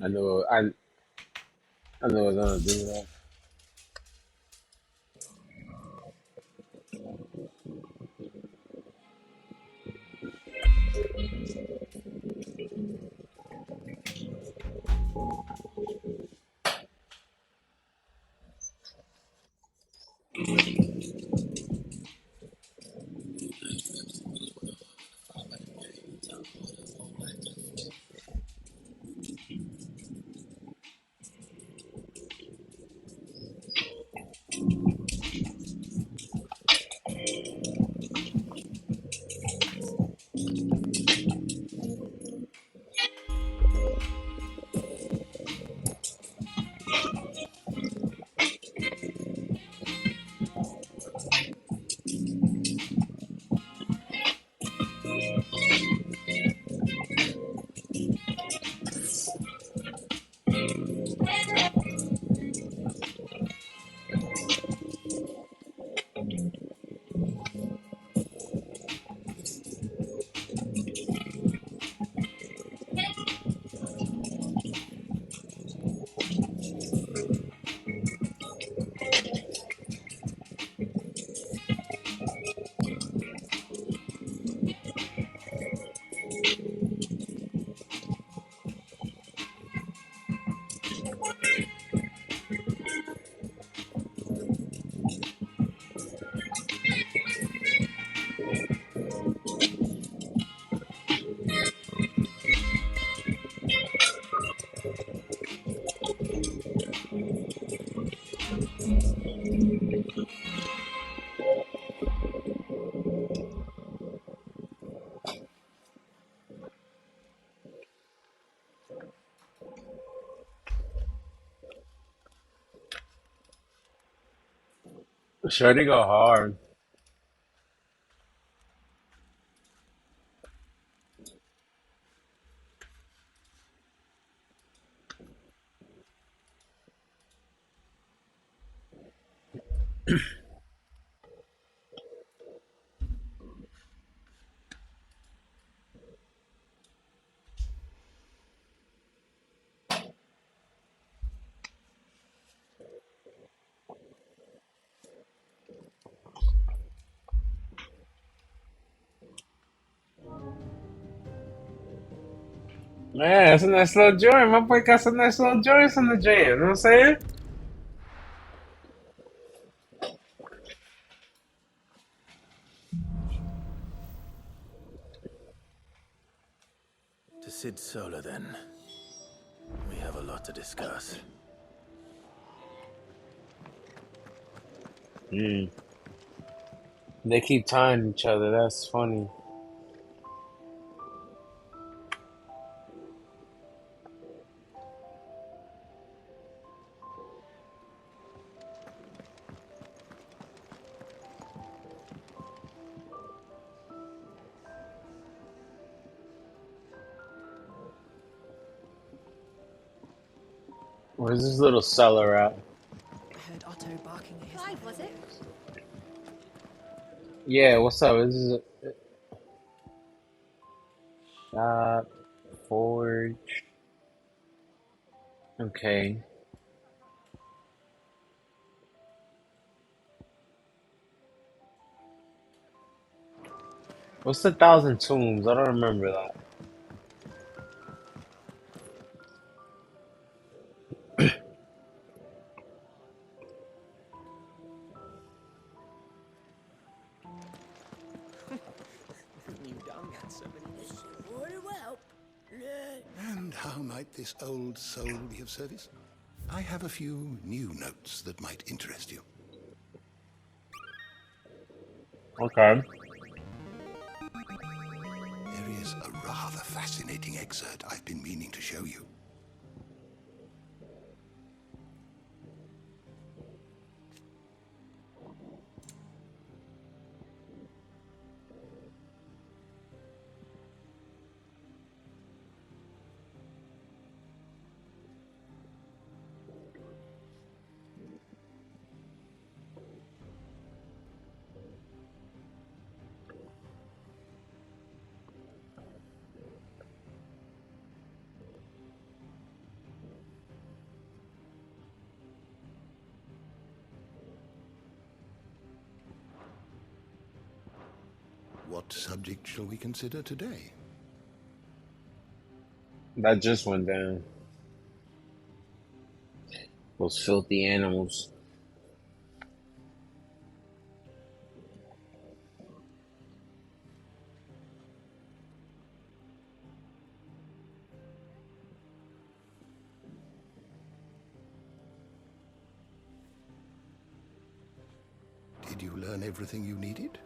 I know I know it's gonna do that. Sure they go hard. Man, that's a nice little joint. My boy got some nice little joints on the jam, you know what I'm saying? To Sid Solar, then. We have a lot to discuss. Mm. They keep tying each other, that's funny. Where's this little cellar at? I heard Otto barking at his Clive, was it? portfolios. Yeah, what's up? This is a shop, forge. Okay. What's the Thousand Tombs? I don't remember that. You've done that so many This things. very well. And how might this old soul be of service? I have a few new notes that might interest you. Okay. There is a rather fascinating excerpt I've been meaning to show you. What subject shall we consider today? That just went down. Those filthy animals. Did you learn everything you needed?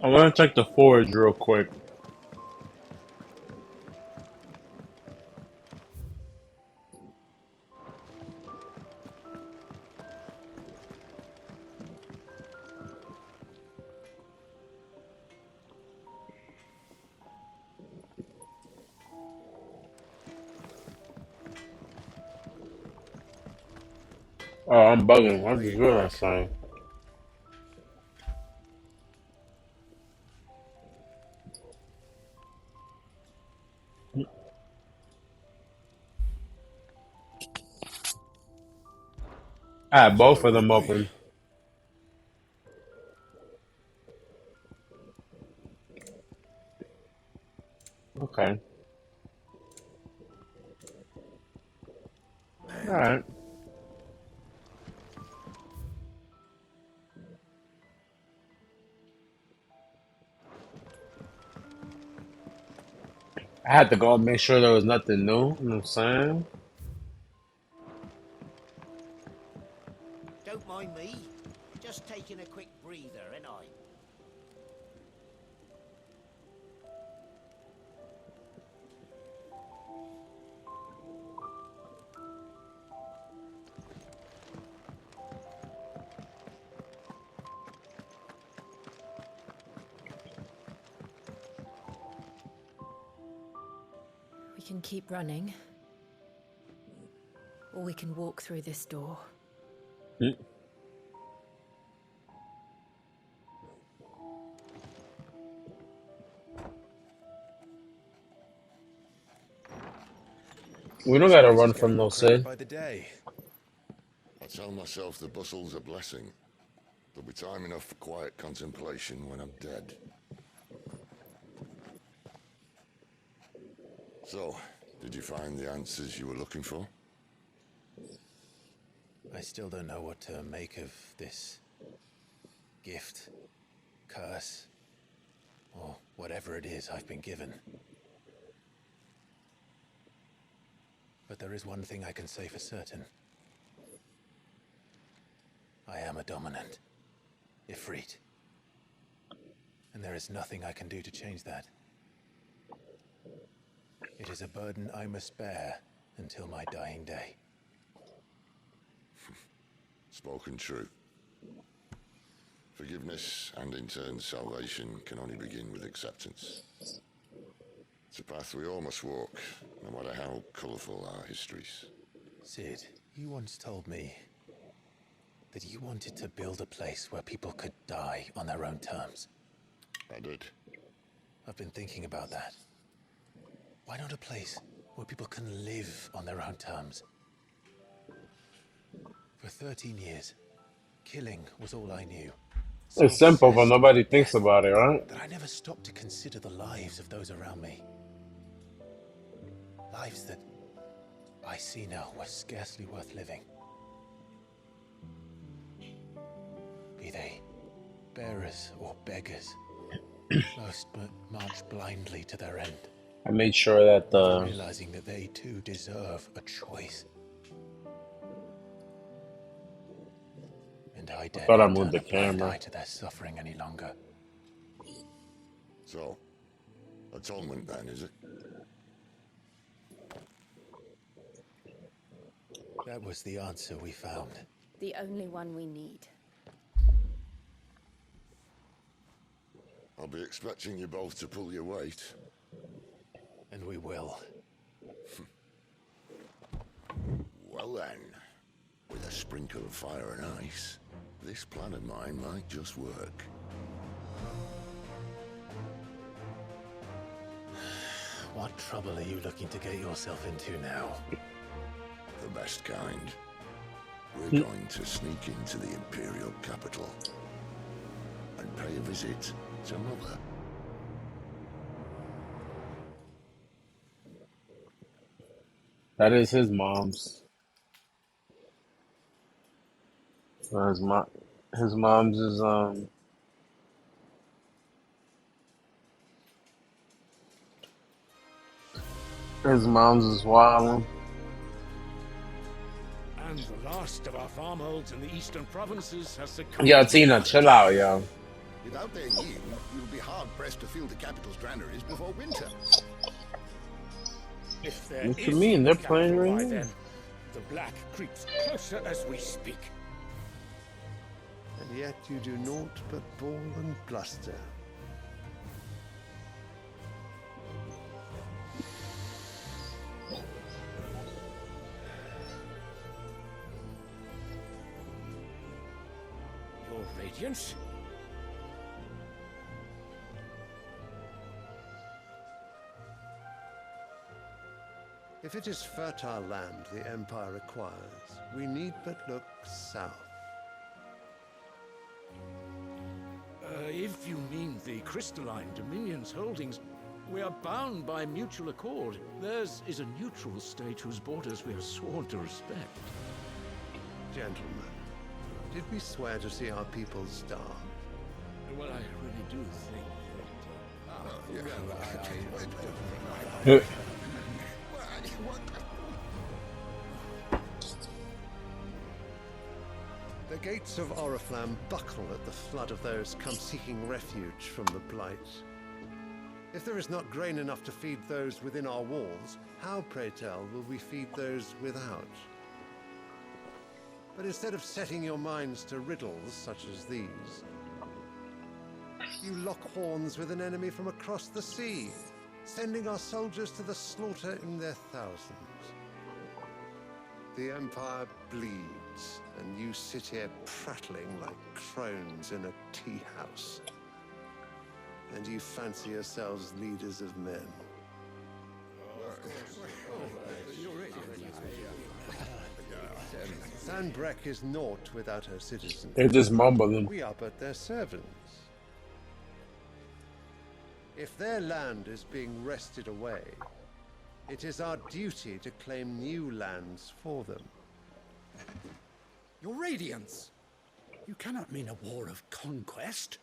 I want to check the forge real quick. Oh, I'm bugging. I just realized something. I had both of them open. Okay. Alright. I had to go and make sure there was nothing new. You know what I'm saying? Don't mind me. Just taking a quick breather, ain't I? We can keep running. Or we can walk through this door. We don't gotta run from no Sid. By the day. I tell myself the bustle's a blessing. There'll be time enough for quiet contemplation when I'm dead. So, did you find the answers you were looking for? I still don't know what to make of this gift, curse, or whatever it is I've been given. But there is one thing I can say for certain. I am a dominant, Ifrit. And there is nothing I can do to change that. It is a burden I must bear until my dying day. Spoken true. Forgiveness and in turn salvation can only begin with acceptance. It's a path we all must walk, no matter how colourful our histories. Sid, you once told me that you wanted to build a place where people could die on their own terms. I did. I've been thinking about that. Why not a place where people can live on their own terms? For 13 years, killing was all I knew. It's simple, but nobody thinks about it, right? That I never stopped to consider the lives of those around me. Lives that I see now were scarcely worth living. Be they bearers or beggars, most march blindly to their end. I made sure that Realizing that they too deserve a choice. And I dare thought I not moved turn the a blind camera. eye to their suffering any longer. So, atonement then, is it? That was the answer we found. The only one we need. I'll be expecting you both to pull your weight. And we will. Well then, with a sprinkle of fire and ice, this plan of mine might just work. What trouble are you looking to get yourself into now? The best kind. We're going to sneak into the Imperial capital and pay a visit to Mother. That is his mom's. His mom, his mom's is his mom's is wild. And the last of our farmholds in the eastern provinces has succumbed. Yo, Tina, chill out, yo. Without their yield, you'll be hard-pressed to fill the capital's granaries before winter. If there What is you mean? They're capital playing right by now. then, the black creeps closer as we speak. And yet you do naught but bawl and bluster. Your Radiance? If it is fertile land the Empire requires, we need but look south. If you mean the crystalline Dominion's holdings, we are bound by mutual accord. Theirs is a neutral state whose borders we are sworn to respect. Gentlemen, did we swear to see our people starve? Well, I really do think The gates of Oriflamme buckle at the flood of those come seeking refuge from the Blight. If there is not grain enough to feed those within our walls, how, pray tell, will we feed those without? But instead of setting your minds to riddles such as these, you lock horns with an enemy from across the sea, sending our soldiers to the slaughter in their thousands. The Empire bleeds, and you sit here prattling like crones in a tea house. And you fancy yourselves leaders of men. Sanbreque is naught without her citizens. They're just mumbling. We are but their servants. If their land is being wrested away, it is our duty to claim new lands for them. Your Radiance! You cannot mean a war of conquest.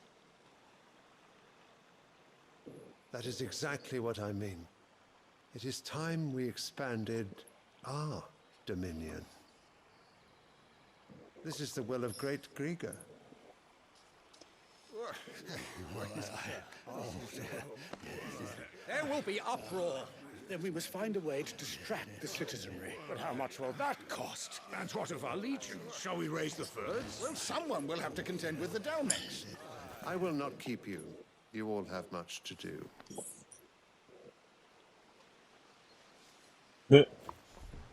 That is exactly what I mean. It is time we expanded our dominion. This is the will of great Grieger. There will be uproar. Then we must find a way to distract the citizenry. But how much will that cost? And what of our legions? Shall we raise the furs? Well, someone will have to contend with the Dalmex. I will not keep you. You all have much to do.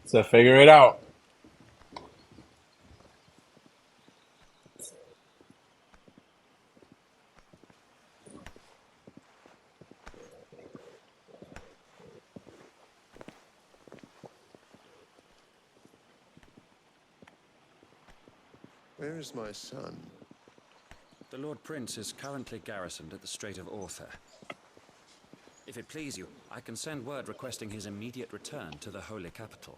So figure it out. Where is my son? The Lord Prince is currently garrisoned at the Strait of Arthur. If it please you, I can send word requesting his immediate return to the Holy Capital.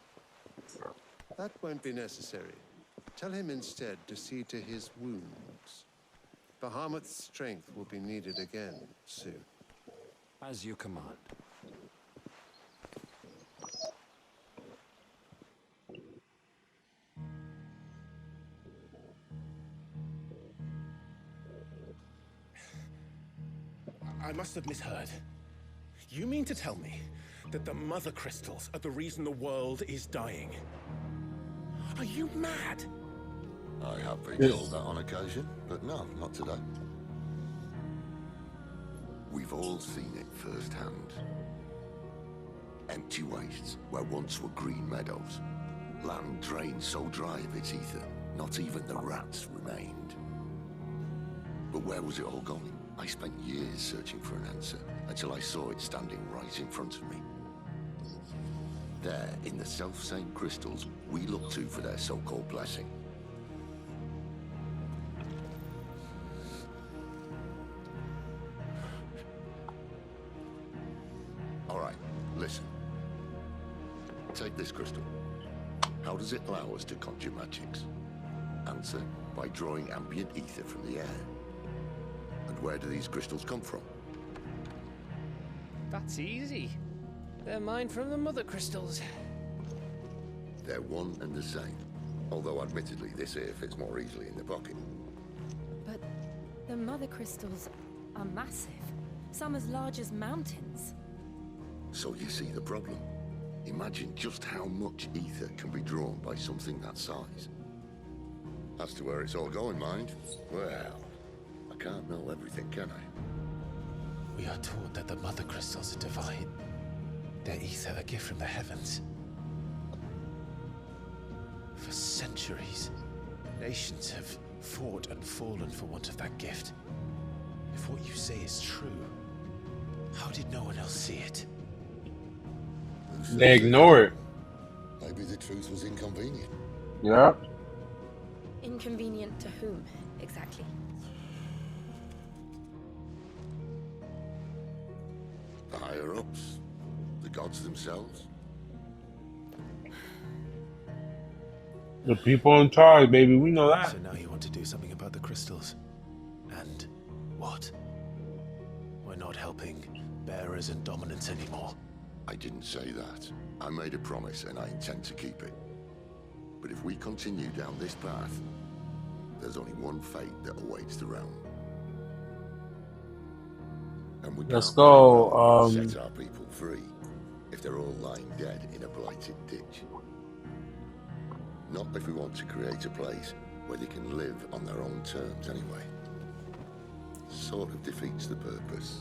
That won't be necessary. Tell him instead to see to his wounds. Bahamut's strength will be needed again soon. As you command. I must have misheard. You mean to tell me that the mother crystals are the reason the world is dying? Are you mad? I have been told that on occasion, but no, not today. We've all seen it firsthand. Empty wastes where once were green meadows. Land drained so dry of its ether, not even the rats remained. But where was it all going? I spent years searching for an answer until I saw it standing right in front of me. There, in the self-same crystals we look to for their so-called blessing. All right, listen. Take this crystal. How does it allow us to conjure magics? Answer, by drawing ambient ether from the air. And where do these crystals come from? That's easy. They're mine from the mother crystals. They're one and the same. Although admittedly this here fits more easily in the pocket. But the mother crystals are massive. Some as large as mountains. So you see the problem. Imagine just how much ether can be drawn by something that size. As to where it's all going, mind, well, I can't know everything, can I? We are taught that the mother crystals are divine. Their ether a gift from the heavens. For centuries, nations have fought and fallen for want of that gift. If what you say is true, how did no one else see it? They ignore it. Maybe the truth was inconvenient. Yeah. Inconvenient to whom, exactly? The higher-ups, the gods themselves. The people in charge, baby, we know that. So now you want to do something about the crystals. And what? We're not helping bearers and dominants anymore. I didn't say that. I made a promise and I intend to keep it. But if we continue down this path, there's only one fate that awaits the realm. And we Let's can't go, set our people free if they're all lying dead in a blighted ditch. Not if we want to create a place where they can live on their own terms anyway. Sort of defeats the purpose.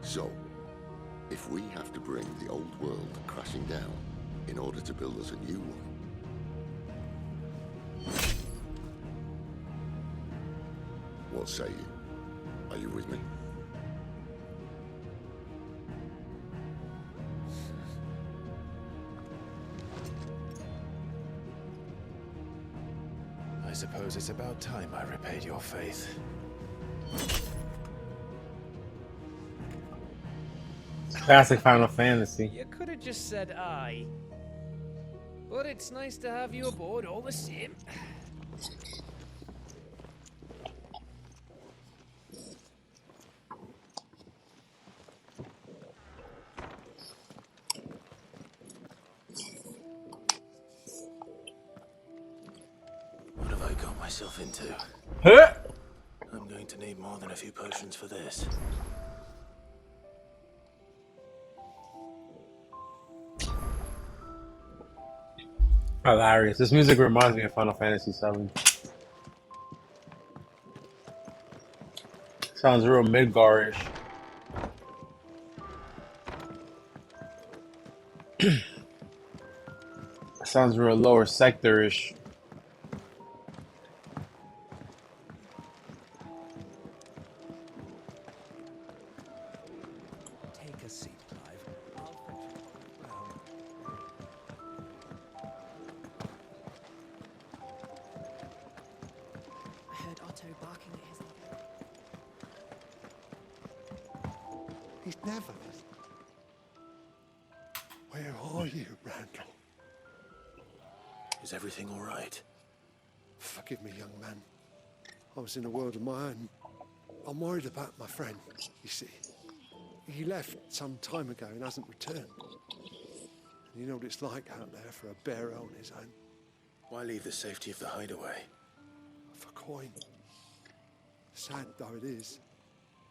So, if we have to bring the old world crashing down in order to build us a new one, what say you? Are you with me? I suppose it's about time I repaid your faith. Classic Final Fantasy. You could have just said aye. But it's nice to have you aboard all the same. What have I got myself into? Huh? I'm going to need more than a few potions for this. Hilarious. This music reminds me of Final Fantasy VII. Sounds real Midgar-ish. Sounds real lower sector-ish. Take a seat, Clive. I'll fetch you round. I heard Otto barking at his mother. He's never listened. Where are you, Randall? Is everything all right? Forgive me, young man. I was in a world of my own. I'm worried about my friend, you see. He left some time ago and hasn't returned. You know what it's like out there for a bearer on his own. Why leave the safety of the hideaway? For coin. Sad though it is,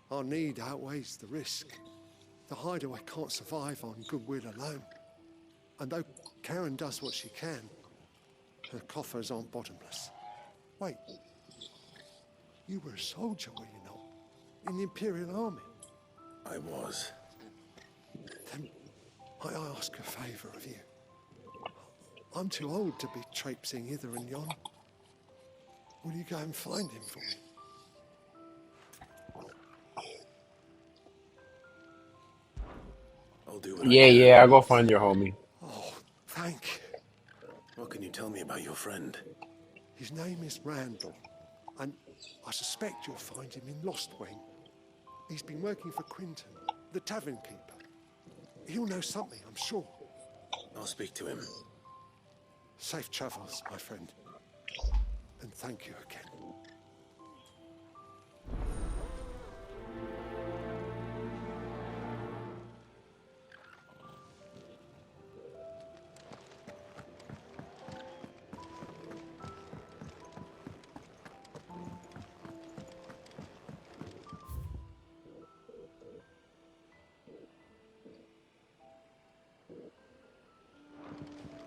our need outweighs the risk. The hideaway can't survive on goodwill alone. And though Karen does what she can, her coffers aren't bottomless. Wait, you were a soldier, were you not? In the Imperial Army? I was. Then might I ask a favour of you? I'm too old to be traipsing hither and yon. Will you go and find him for me? I'll do what Yeah, I can. yeah, I'll go find your homie. Oh, thank. What can you tell me about your friend? His name is Randall, and I suspect you'll find him in Lost Wing. He's been working for Quinton, the tavern keeper. He'll know something, I'm sure. I'll speak to him. Safe travels, my friend. And thank you again.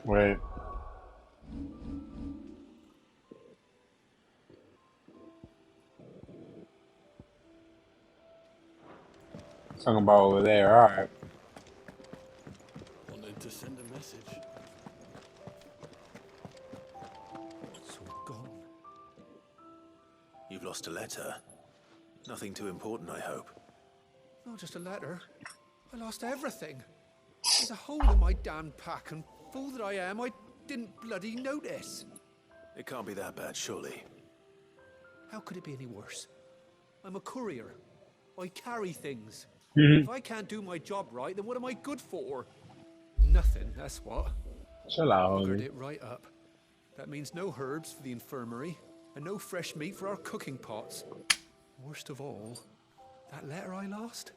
Wait. Talking about over there, alright. Wanted to send a message. It's all gone. You've lost a letter. Nothing too important, I hope. Not just a letter. I lost everything. There's a hole in my damn pack, and fool that I am, I didn't bloody notice. It can't be that bad, surely. How could it be any worse? I'm a courier. I carry things. Mm-hmm. If I can't do my job right, then what am I good for? Nothing, that's what. Chill out, Buggered homie. it right up. That means no herbs for the infirmary, and no fresh meat for our cooking pots. Worst of all, that letter I lost?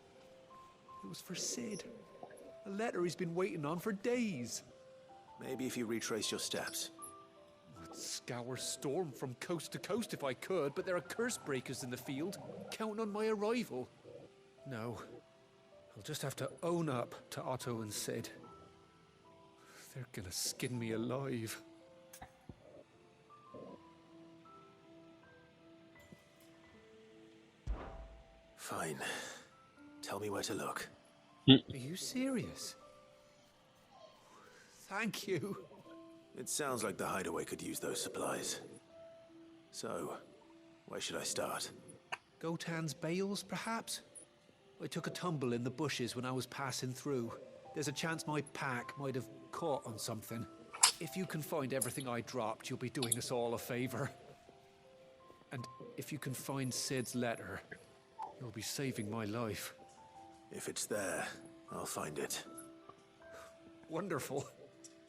It was for Sid. A letter he's been waiting on for days. Maybe if you retrace your steps. I'd scour Storm from coast to coast if I could, but there are curse breakers in the field, counting on my arrival. No, I'll just have to own up to Otto and Sid. They're gonna skin me alive. Fine. Tell me where to look. Are you serious? Thank you. It sounds like the hideaway could use those supplies. So, where should I start? Gotan's bales, perhaps? I took a tumble in the bushes when I was passing through. There's a chance my pack might have caught on something. If you can find everything I dropped, you'll be doing us all a favor. And if you can find Sid's letter, you'll be saving my life. If it's there, I'll find it. Wonderful.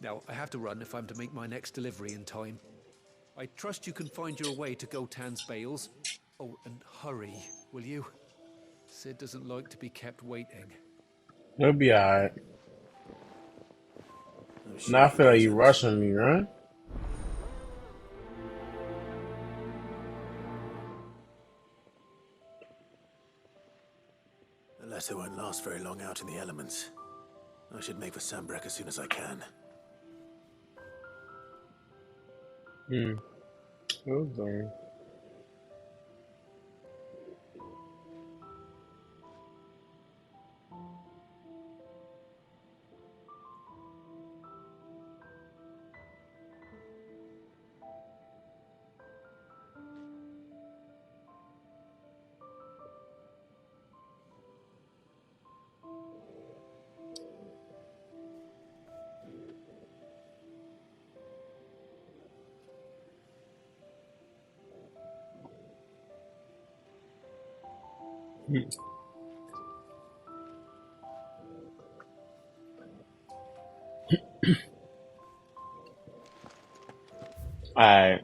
Now, I have to run if I'm to make my next delivery in time. I trust you can find your way to Gotan's bales. Oh, and hurry, will you? Sid doesn't like to be kept waiting. It'll be alright. Now I feel like you rushing me, right? The letter won't last very long out in the elements. I should make for Sambrek as soon as I can. Okay. Alright.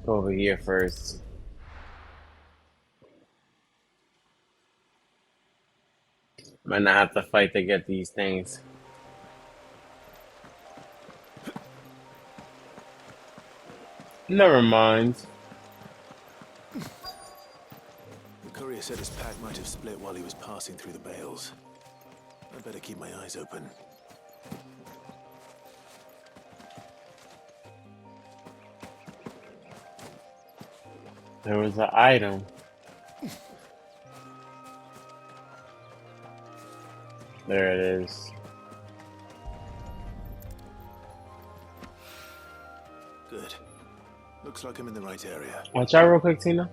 Go over here first. Might not have to fight to get these things. Never mind. The courier said his pack might have split while he was passing through the bales. I'd better keep my eyes open. There was an item. There it is. Good. Looks like I'm in the right area. Watch out real quick, Tina.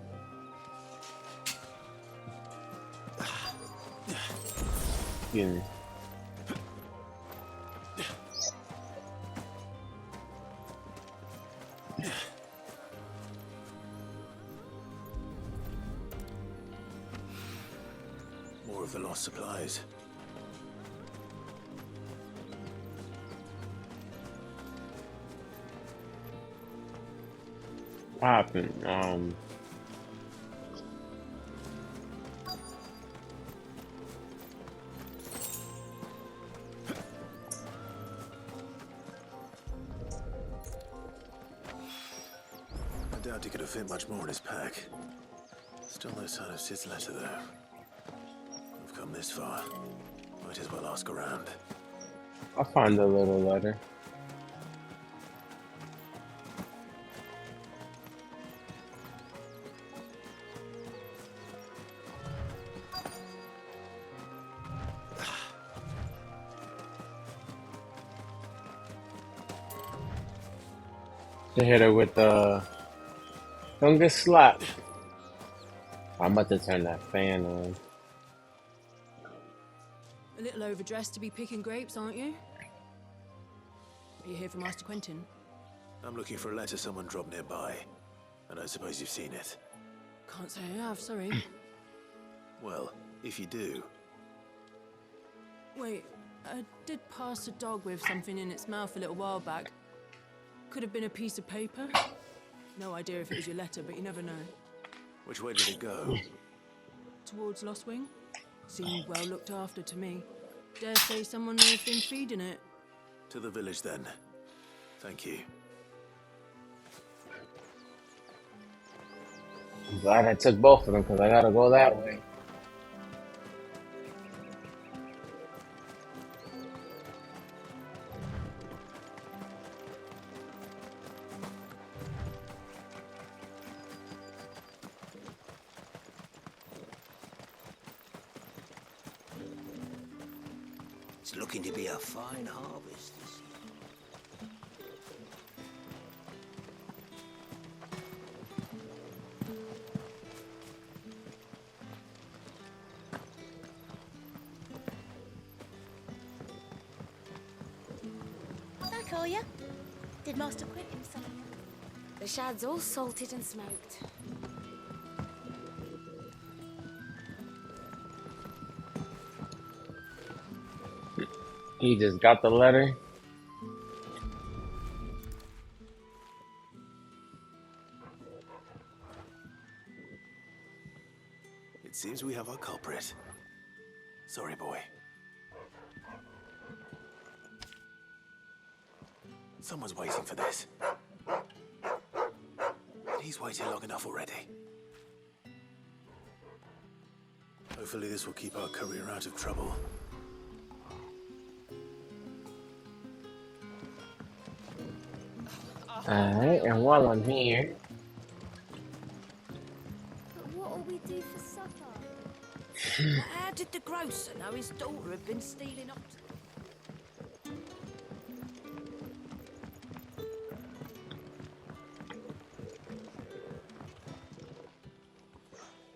Excuse me. More of the lost supplies. What happened? I doubt he could have fit much more in his pack. Still no sign of Sid's letter, though. We've come this far. Might as well ask around. I'll find the little letter. To hit her with the... Don't get slapped. I'm about to turn that fan on. A little overdressed to be picking grapes, aren't you? Are you here for Master Quentin? I'm looking for a letter someone dropped nearby. And I suppose you've seen it. Can't say I have, sorry. Well, if you do... Wait, I did pass a dog with something in its mouth a little while back. Could have been a piece of paper. No idea if it was your letter, but you never know. Which way did it go? Towards Lost Wing? Seemed well looked after to me. Dare say someone may have been feeding it. To the village, then. Thank you. I'm glad I took both of them, because I gotta go that way. It's looking to be a fine harvest this year. Back, are ya? Did Master Quentin summon you? The shad's all salted and smoked. He just got the letter. It seems we have our culprit. Sorry, boy. Someone's waiting for this. He's waited long enough already. Hopefully this will keep our courier out of trouble. Alright, and while I'm here... But what'll we do for supper? How did the grocer know his daughter had been stealing ox?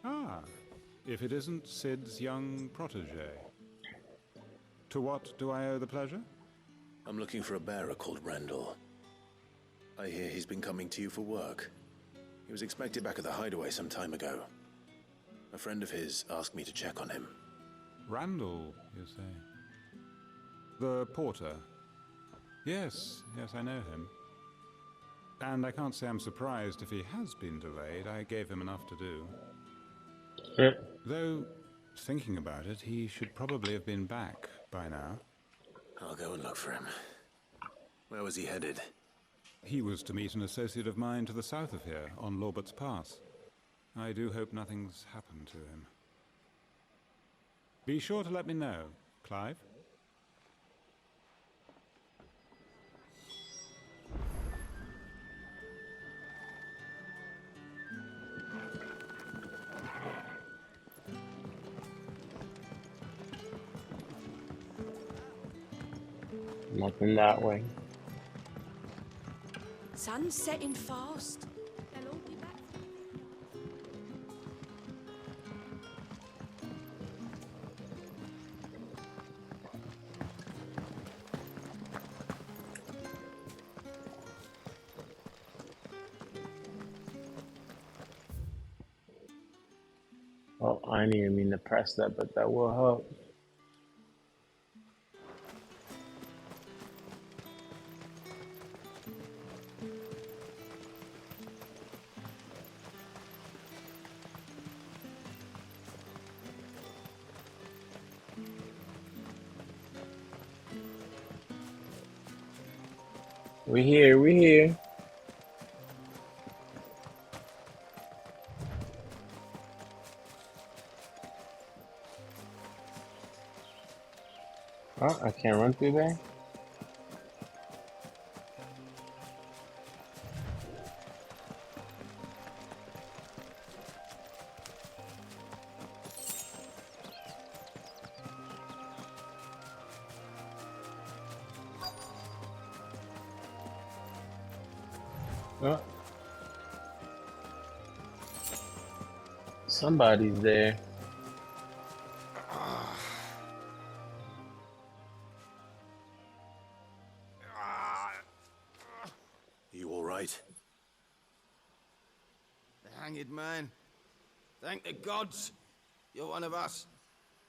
Ah, if it isn't Sid's young protege. To what do I owe the pleasure? I'm looking for a bearer called Randall. I hear he's been coming to you for work. He was expected back at the hideaway some time ago. A friend of his asked me to check on him. Randall, you say? The porter? Yes, I know him. And I can't say I'm surprised if he has been delayed. I gave him enough to do. Though, thinking about it, he should probably have been back by now. I'll go and look for him. Where was he headed? He was to meet an associate of mine to the south of here, on Lorbert's Pass. I do hope nothing's happened to him. Be sure to let me know, Clive. Nothing that way. Sun's setting fast. They'll all be back. Oh, I didn't even mean to press that, but that will help. We here, we here. Oh, I can't run through there. Oh, somebody's there. You all right? The hanged man. Thank the gods. You're one of us.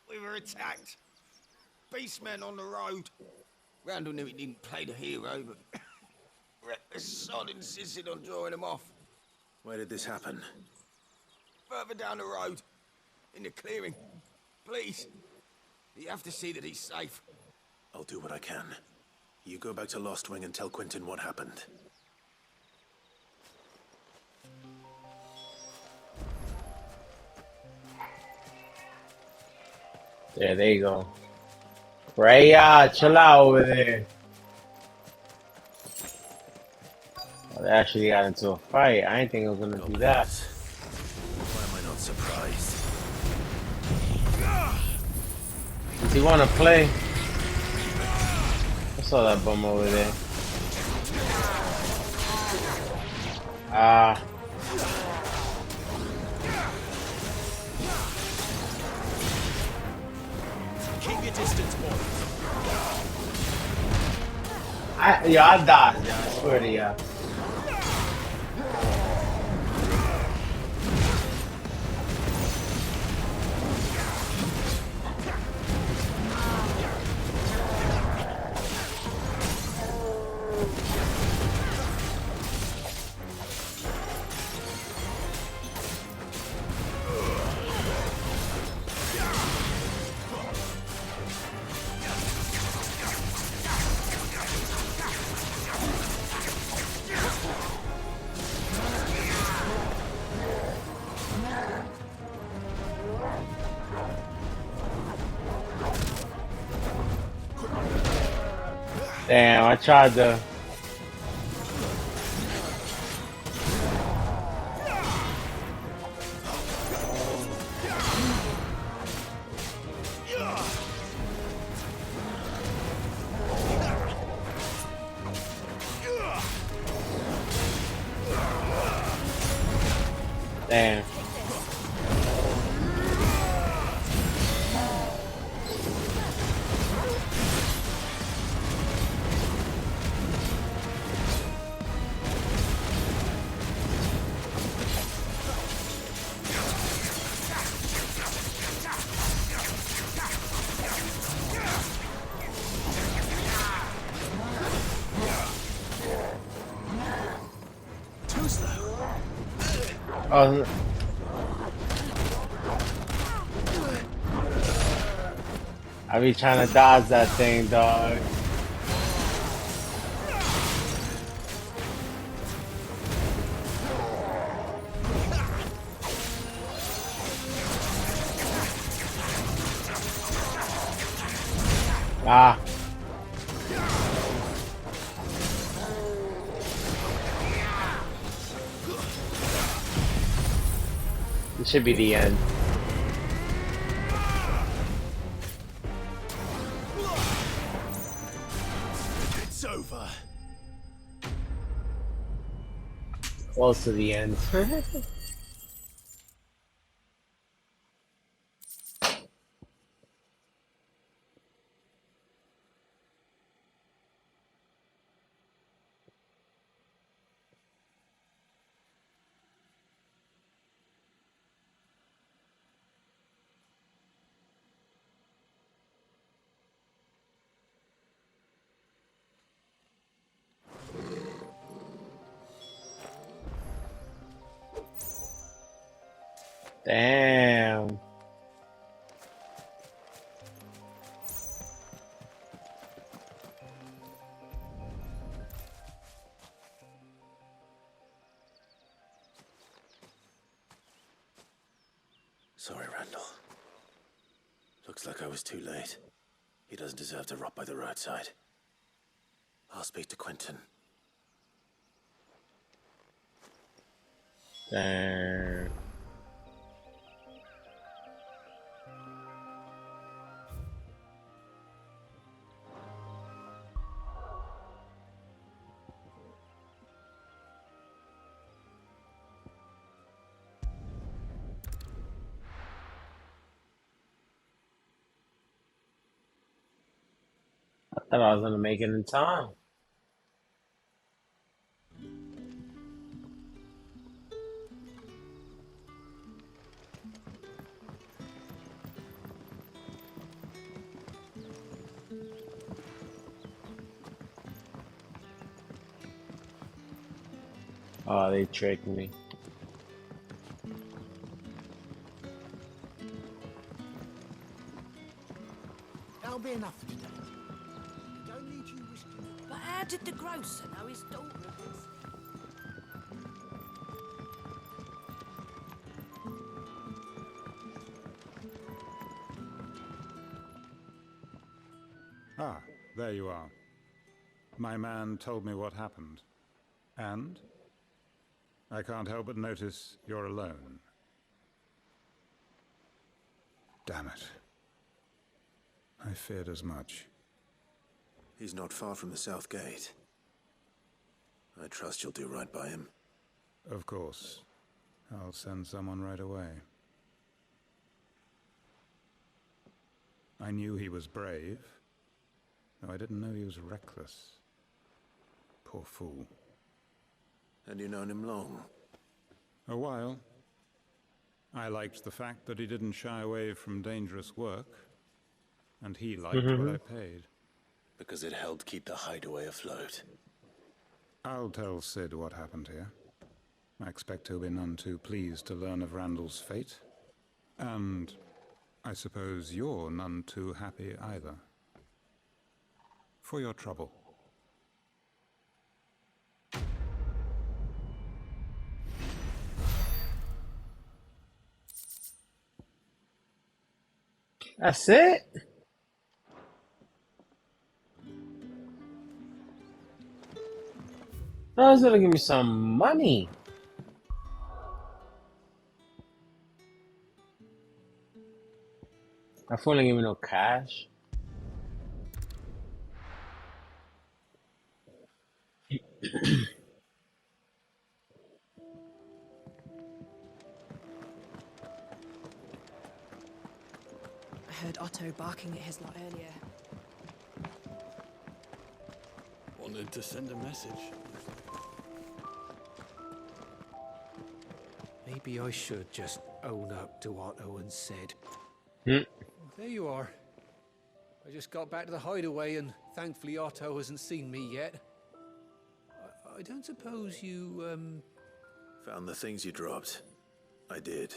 We were attacked. Beastmen on the road. Randall knew he didn't play the hero, but the sod insisted on drawing him off. Where did this happen? Further down the road. In the clearing. Please. You have to see that he's safe. I'll do what I can. You go back to Lost Wing and tell Quentin what happened. Yeah, there you go. Raya, chill out over there. Oh, they actually got into a fight. I didn't think it was gonna do that. Why am I not surprised? Does he wanna play? I saw that bum over there. Ah. Keep your distance, boy. I died, I swear to you. Damn, I tried to. Damn. Too slow. Oh. I be trying to dodge that thing, dog. Ah. This should be the end. It's over. Close to the end. Damn. Sorry, Randall. Looks like I was too late. He doesn't deserve to rot by the roadside. I'll speak to Quentin. Damn. I thought I was gonna make it in time. Oh, they tricked me. That'll be enough for today. Don't need you wishing. But how did the grocer know his daughter had been Ah, there you are. My man told me what happened. And? I can't help but notice you're alone. Damn it. I feared as much. He's not far from the south gate. I trust you'll do right by him. Of course. I'll send someone right away. I knew he was brave, though I didn't know he was reckless. Poor fool. And you known him long? A while. I liked the fact that he didn't shy away from dangerous work, and he liked what I paid. Because it helped keep the hideaway afloat. I'll tell Sid what happened here. I expect he'll be none too pleased to learn of Randall's fate. And I suppose you're none too happy either. For your trouble. That's it? No, he's gonna give me some money. I feel like give me no cash. I heard Otto barking at his lot earlier. Wanted to send a message. Maybe I should just own up to Otto and Sid. Hmm. There you are. I just got back to the hideaway and thankfully Otto hasn't seen me yet. I don't suppose you, Found the things you dropped. I did.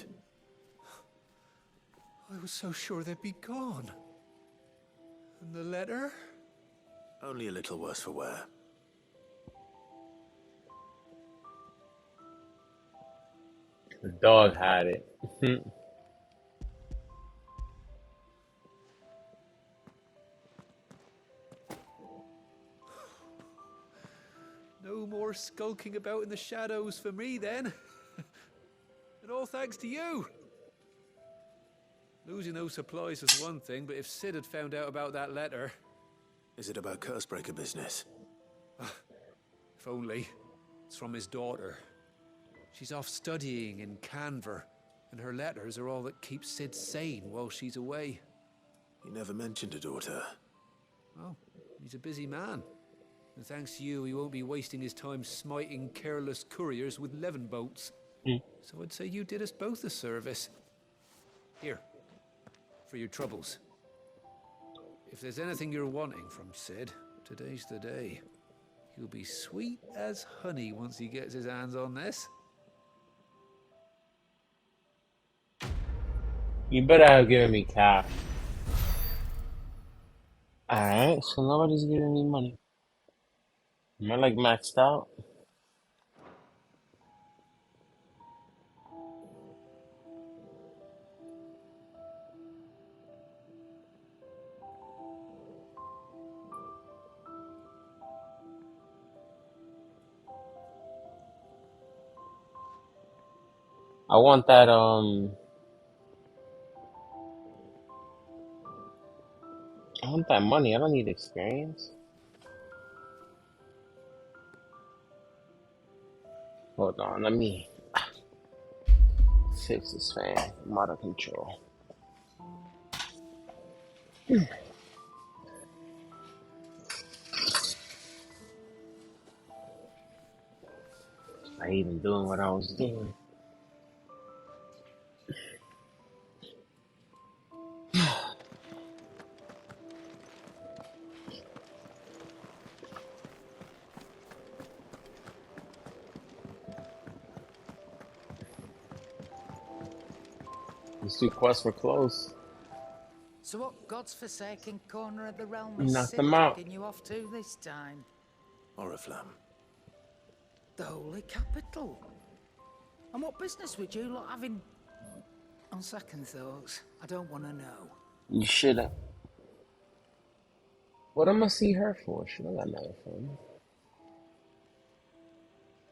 I was so sure they'd be gone. And the letter? Only a little worse for wear. The dog had it. No more skulking about in the shadows for me then. And all thanks to you. Losing those supplies was one thing, but if Sid had found out about that letter... Is it about Cursebreaker business? If only. It's from his daughter. She's off studying in Canver, and her letters are all that keeps Sid sane while she's away. He never mentioned a daughter. Oh, he's a busy man. And thanks to you, he won't be wasting his time smiting careless couriers with levin bolts. So I'd say you did us both a service. Here, for your troubles. If there's anything you're wanting from Sid, today's the day. He'll be sweet as honey once he gets his hands on this. You better have given me cash. Alright, so nobody's giving me money. Am I like maxed out? I want that, I want that money. I don't need experience. Hold on, let me fix this fan. I'm out of control. I even doing what I was doing. These two quests were close. So what God's forsaken corner of the realm is Knocked Cid them out. taking you off to this time? Oriflamme. The holy capital. And what business would you lot having? On second thoughts, I don't want to know. You shoulda. What am I see her for? She don't got nothing for me.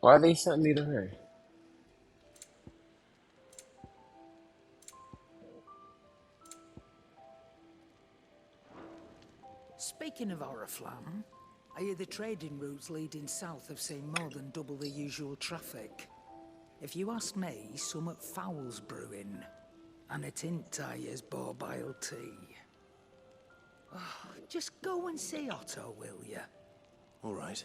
Why they sent me to her? Speaking of Oriflamme, I hear the trading routes leading south have seen more than double the usual traffic. If you ask me, summat foul's brewing. And it ain't Tyre's borbile tea. Oh, just go and see Otto, will ya? All right.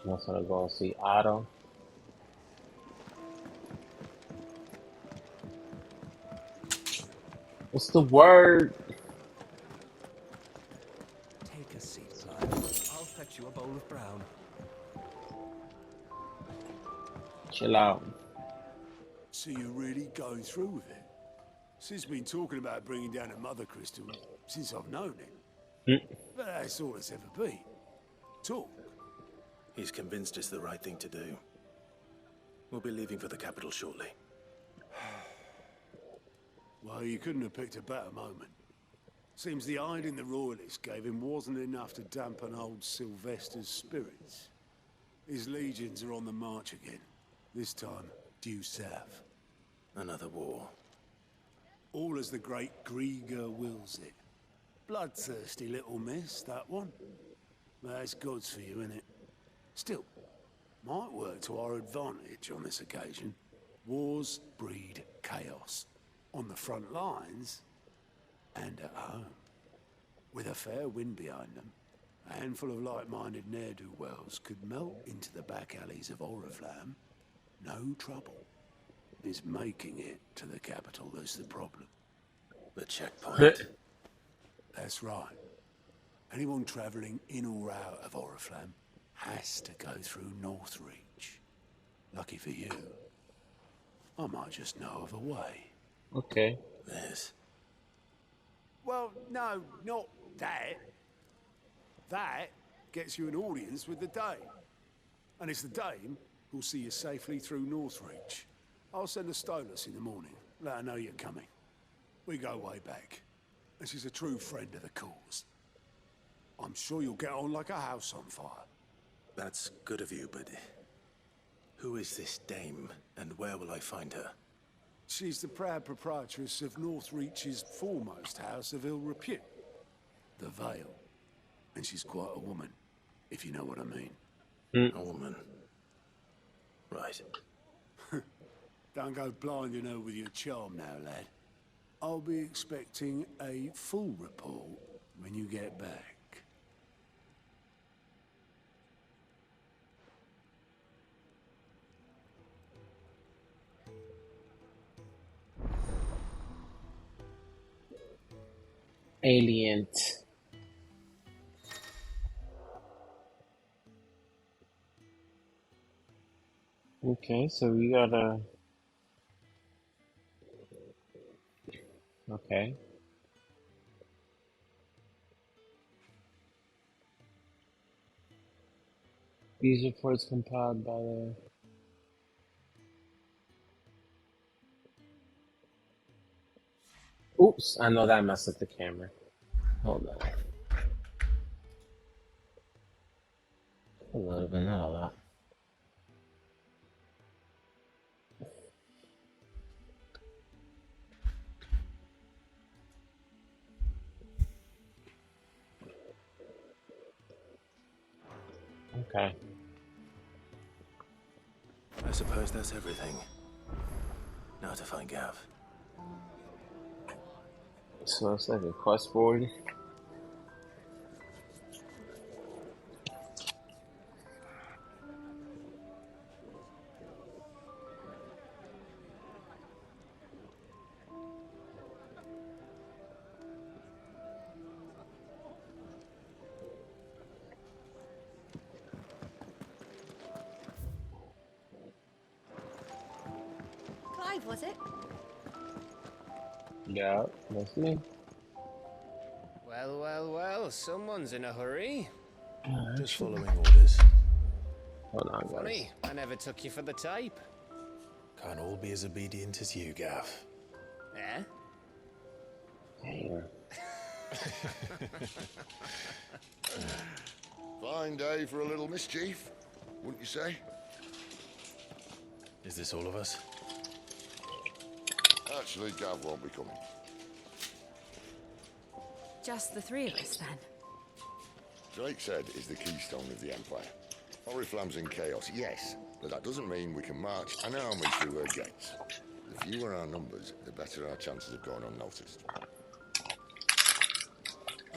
She wants to go and see Otto. What's the word? Take a seat, lad. I'll fetch you a bowl of brown. Chill out. So you're really going through with it? Sid's been talking about bringing down a mother crystal since I've known him. But that's all it's ever been. Talk. He's convinced it's the right thing to do. We'll be leaving for the capital shortly. Well, you couldn't have picked a better moment. Seems the hiding the royalists gave him wasn't enough to dampen old Sylvester's spirits. His legions are on the march again. This time, due south. Another war. All as the great Grieger wills it. Bloodthirsty little miss, that one. That's God's for you, innit? Still, might work to our advantage on this occasion. Wars breed chaos. On the front lines, and at home. With a fair wind behind them, a handful of like-minded ne'er-do-wells could melt into the back alleys of Oriflamme. No trouble. It's making it to the capital that's the problem. The checkpoint. That's right. Anyone travelling in or out of Oriflamme has to go through Northreach. Lucky for you, I might just know of a way. Okay. There's... Well, no, not that. That gets you an audience with the Dame. And it's the Dame who'll see you safely through Northreach. I'll send a Stolas in the morning. Let her know you're coming. We go way back. And she's a true friend of the cause. I'm sure you'll get on like a house on fire. That's good of you, but... who is this Dame, and where will I find her? She's the proud proprietress of Northreach's foremost house of ill repute, the Vale. And she's quite a woman, if you know what I mean. A woman. Right. Don't go blinding her with your charm now, lad. I'll be expecting a full report when you get back. Alien. Okay, so we gotta. Okay. These reports compiled by the. Oops, I know that messed up the camera. Hold on. A little bit, not a lot. Okay. I suppose that's everything. Now to find Gav. So it's like a quest board. Clive, was it? Yeah, that's me. Well, well, well, someone's in a hurry. Just following orders. Hold on, guys. Funny, I never took you for the type. Can't all be as obedient as you, Gav. Eh? Damn. Fine day for a little mischief, wouldn't you say? Is this all of us? Actually, Gav won't be coming. Just the three of us, then. Drake's Head is the keystone of the Empire. Oriflamme's in chaos, yes, but that doesn't mean we can march an army through her gates. The fewer our numbers, the better our chances of going unnoticed.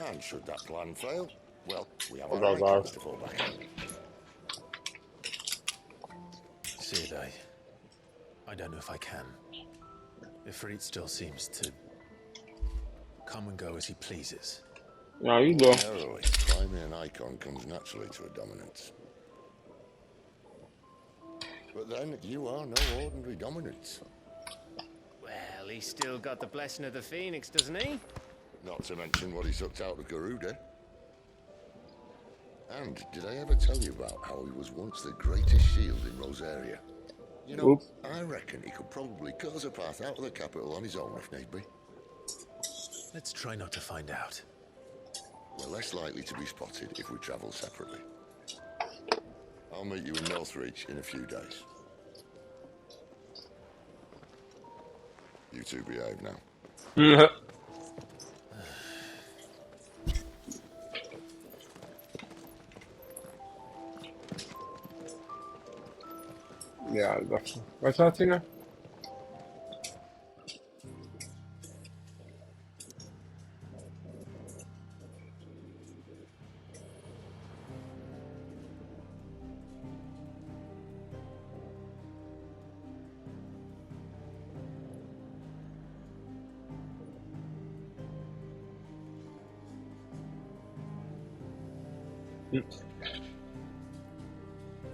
And should that plan fail, well, we have our Eikons to fall back on. See, I don't know if I can. Ifrit still seems to come and go as he pleases. No, you go. Narrowly, climbing an Eikon comes naturally to a dominance. But then, you are no ordinary dominance. Well, he's still got the blessing of the Phoenix, doesn't he? Not to mention what he sucked out of Garuda. And did I ever tell you about how he was once the greatest shield in Rosaria? You know, I reckon he could probably cause a path out of the capital on his own if need be. Let's try not to find out. We're less likely to be spotted if we travel separately. I'll meet you in Northreach in a few days. You two behave now. Yeah, what's that, Tina?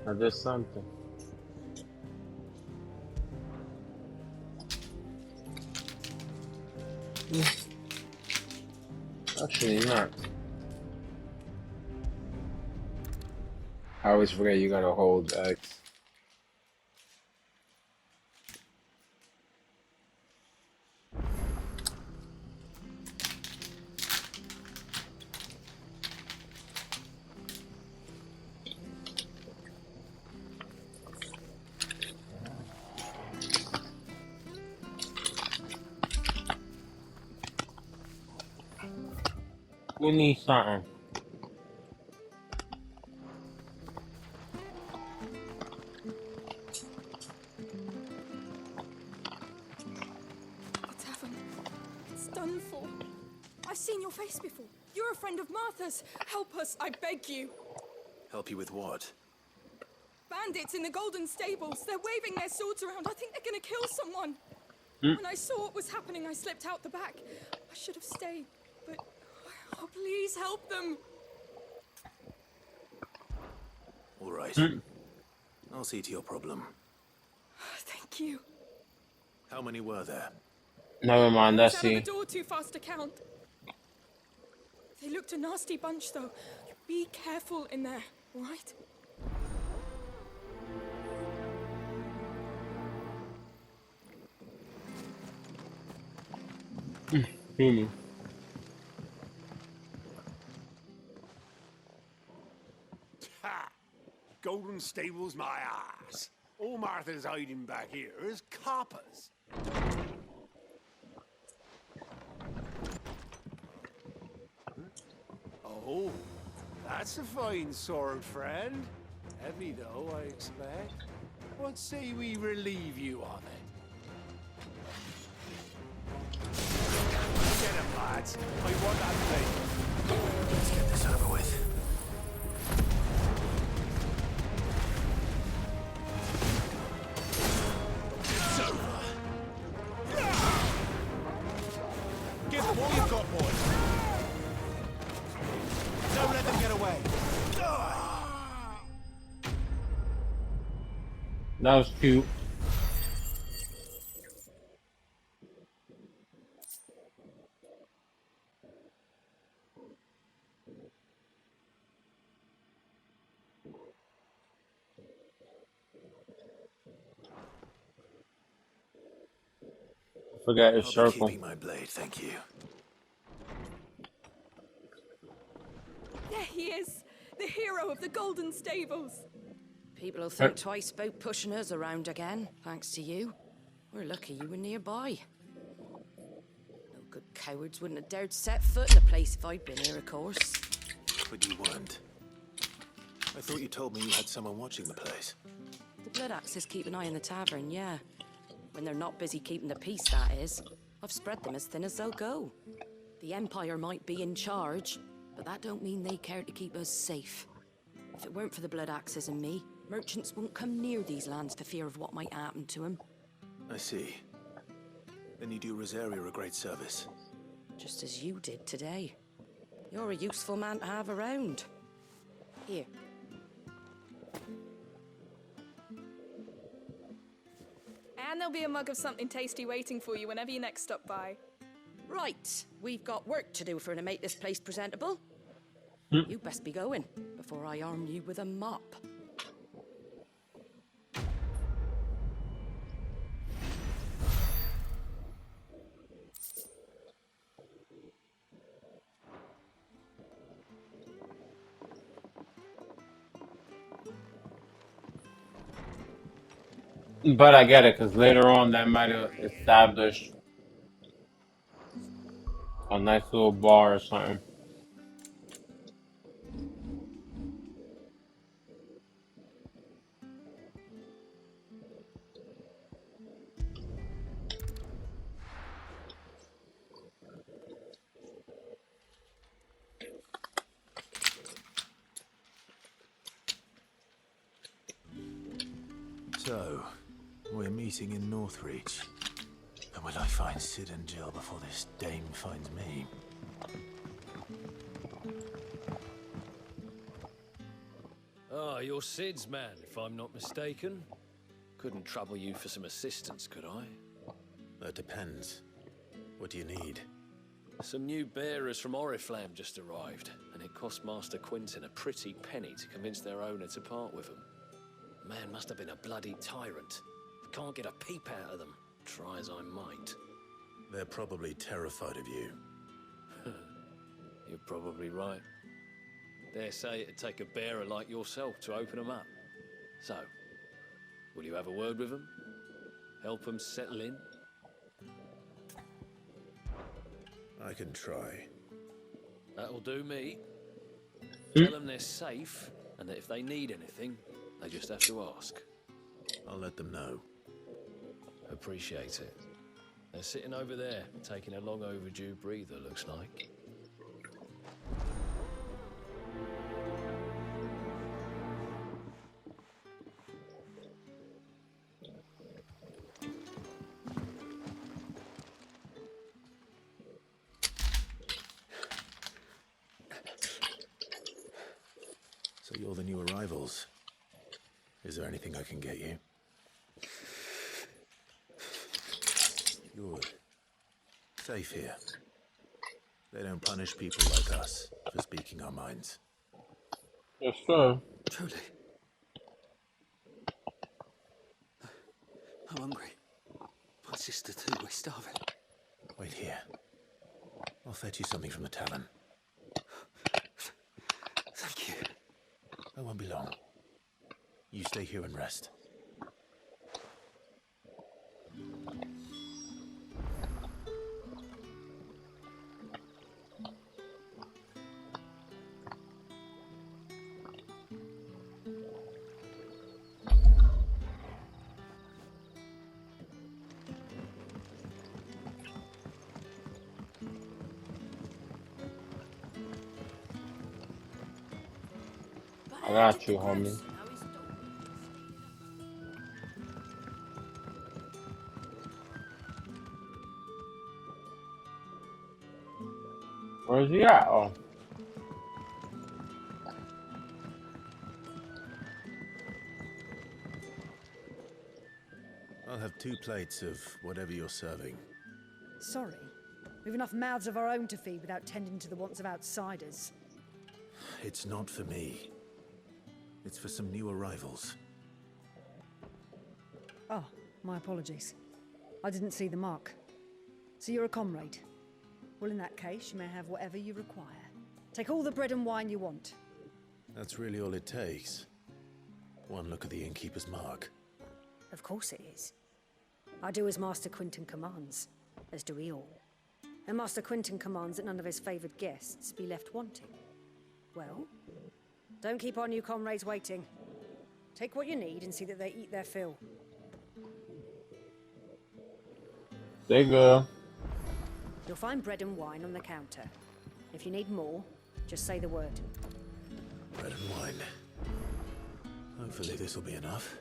Or just something. Actually, not. I always forget you gotta hold X. We need something. It's happened. It's done for. I've seen your face before. You're a friend of Martha's. Help us, I beg you. Help you with what? Bandits in the Golden Stables. They're waving their swords around. I think they're gonna kill someone. When I saw what was happening, I slipped out the back. I should have stayed, but Oh, please help them. All right. I'll see to your problem. Thank you. How many were there? Never mind, Walked let's out of the see. door too fast to count. They looked a nasty bunch, though. Be careful in there, all right? Ha! Golden Stable's my ass. All Martha's hiding back here is coppers. Oh, that's a fine sword, friend. Heavy, though, I expect. What say we relieve you of it? Get him, lads. I want that thing. Let's get this over with. It's over. Give them all you've got, boys. Don't let them get away. That was cute. Forget his I'll be circle. keeping my blade, thank you. There he is, the hero of the Golden Stables. People will think twice about pushing us around again, thanks to you. We're lucky you were nearby. No good cowards wouldn't have dared set foot in the place if I'd been here, of course. But you weren't. I thought you told me you had someone watching the place. The Blood Axes keep an eye on the tavern, yeah. When they're not busy keeping the peace, that is. I've spread them as thin as they'll go. The Empire might be in charge, but that don't mean they care to keep us safe. If it weren't for the Blood Axes and me, merchants won't come near these lands for fear of what might happen to them. I see. Then you do Rosaria a great service. Just as you did today. You're a useful man to have around. Here. And there'll be a mug of something tasty waiting for you whenever you next stop by. Right, we've got work to do for to make this place presentable. You best be going, before I arm you with a mop. But I get it, because later on that might have established a nice little bar or something. So, we're meeting in Northreach. And will I find Sid and Jill before this dame finds me? Ah, you're Sid's man, if I'm not mistaken. Couldn't trouble you for some assistance, could I? That depends. What do you need? Some new bearers from Oriflamme just arrived, and it cost Master Quinton a pretty penny to convince their owner to part with them. Man must have been a bloody tyrant. Can't get a peep out of them, try as I might. They're probably terrified of you. You're probably right. Dare say it'd take a bearer like yourself to open them up. So, will you have a word with them? Help them settle in? I can try. That'll do me. Tell them they're safe, and that if they need anything, they just have to ask. I'll let them know. Appreciate it. They're sitting over there, taking a long overdue breather, looks like. riddles. Is there anything I can get you? Good. Safe here. They don't punish people like us for speaking our minds. Yes, sir. Truly. I'm hungry. My sister too, we're starving. Wait here. I'll fetch you something from the tavern. Thank you. I won't be long. You stay here and rest. I got you, homie. Where's he at? Oh. I'll have 2 plates of whatever you're serving. Sorry. We've enough mouths of our own to feed without tending to the wants of outsiders. It's not for me. It's for some new arrivals. Oh, my apologies. I didn't see the mark. So you're a comrade. Well, in that case, you may have whatever you require. Take all the bread and wine you want. That's really all it takes. One look at the innkeeper's mark. Of course it is. I do as Master Quinton commands, as do we all. And Master Quinton commands that none of his favoured guests be left wanting. Well, don't keep our new comrades waiting. Take what you need and see that they eat their fill. They go. You'll find bread and wine on the counter. If you need more, just say the word. Bread and wine. Hopefully this will be enough.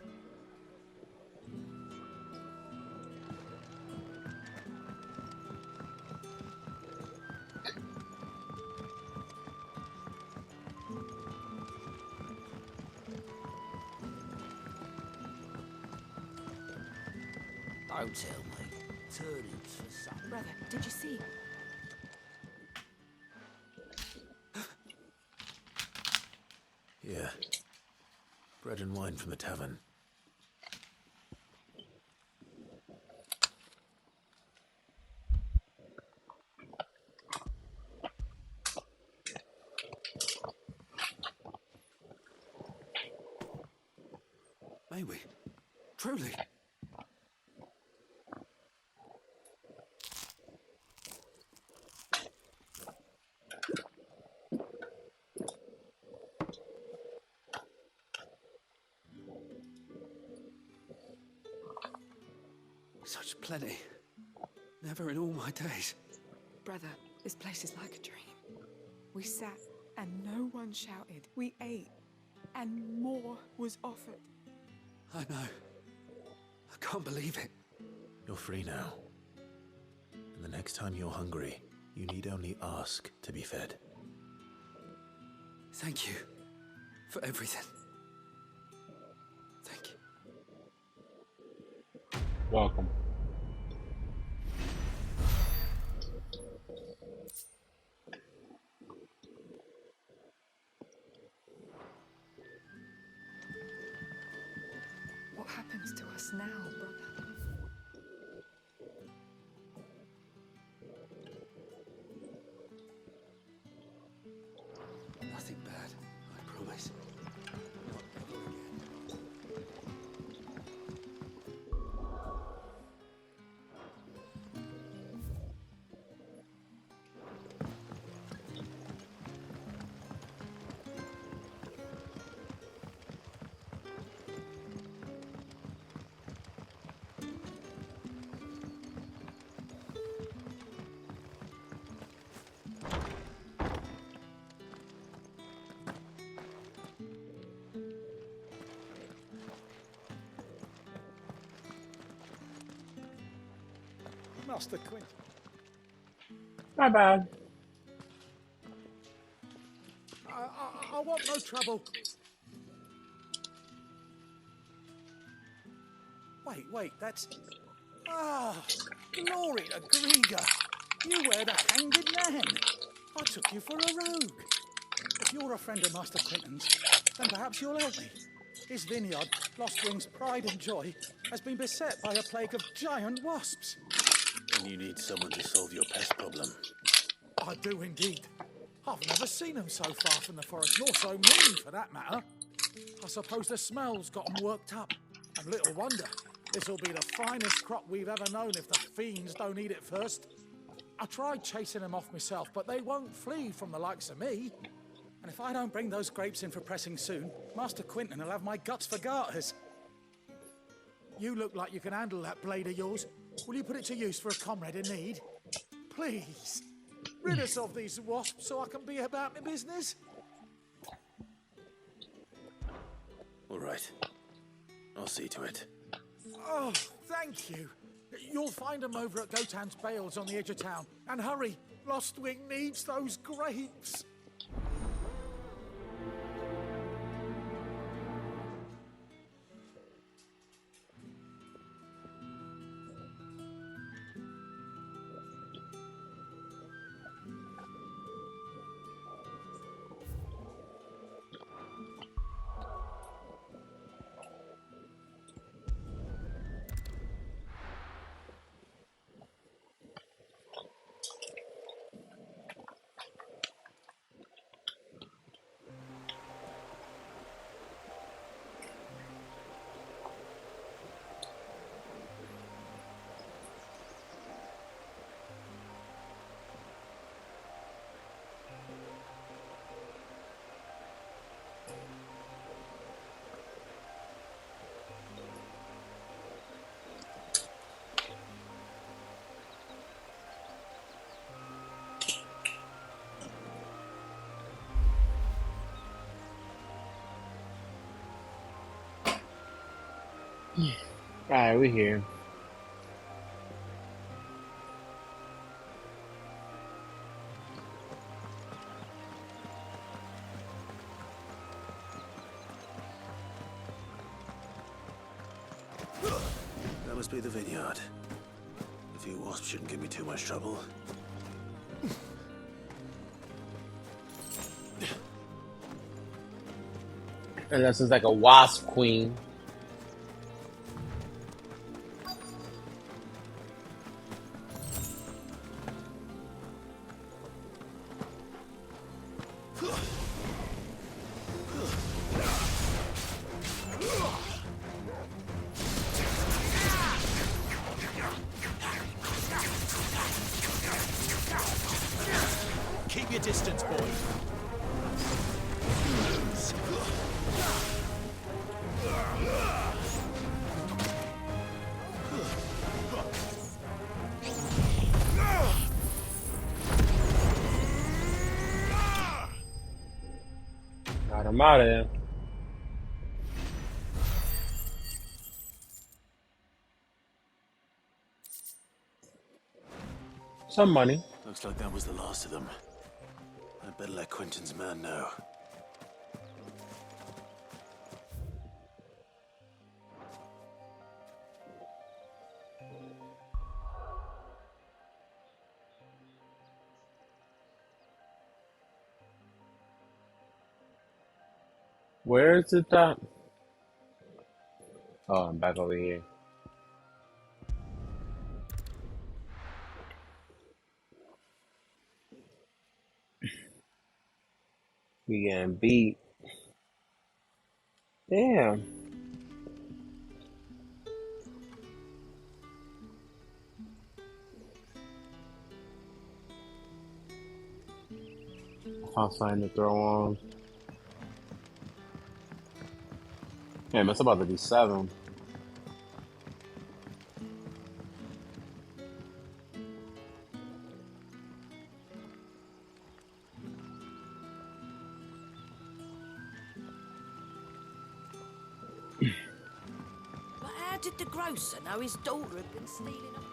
Don't tell me. Turnips for supper. Brother, did you see? Yeah. Bread and wine from the tavern. May we? Truly? Such plenty. Never in all my days. Brother, this place is like a dream. We sat and no one shouted. We ate and more was offered. I know. I can't believe it. You're free now. And the next time you're hungry, you need only ask to be fed. Thank you for everything. Thank you. Welcome. What happens to us now, brother? Nothing bad, I promise. Not ever again. Master Quint. My bad. I want no trouble. Wait, that's... Ah, glory to Grieger. You were the hanged man. I took you for a rogue. If you're a friend of Master Quentin's, then perhaps you'll help me. His vineyard, Lostwing's pride and joy, has been beset by a plague of giant wasps. And you need someone to solve your pest problem. I do indeed. I've never seen them so far from the forest, nor so mean for that matter. I suppose the smell's got them worked up. And little wonder. This'll be the finest crop we've ever known if the fiends don't eat it first. I tried chasing them off myself, but they won't flee from the likes of me. And if I don't bring those grapes in for pressing soon, Master Quentin will have my guts for garters. You look like you can handle that blade of yours. Will you put it to use for a comrade in need? Please. Rid us of these wasps so I can be about my business. All right. I'll see to it. Oh, thank you. You'll find them over at Gotan's Bales on the edge of town. And hurry, Lostwing needs those grapes. Alright, we here. That must be the vineyard. A few wasps shouldn't give me too much trouble. Unless it's like a wasp queen. Keep your distance, boy. Got him out of there. Some money. Looks like that was the last of them. I'd better let Quentin's man know. Where is it at? Oh, I'm back over here. We getting beat. Damn. I found something to throw on. Damn, it's about to be 7. But how did the grocer know his daughter had been stealing up?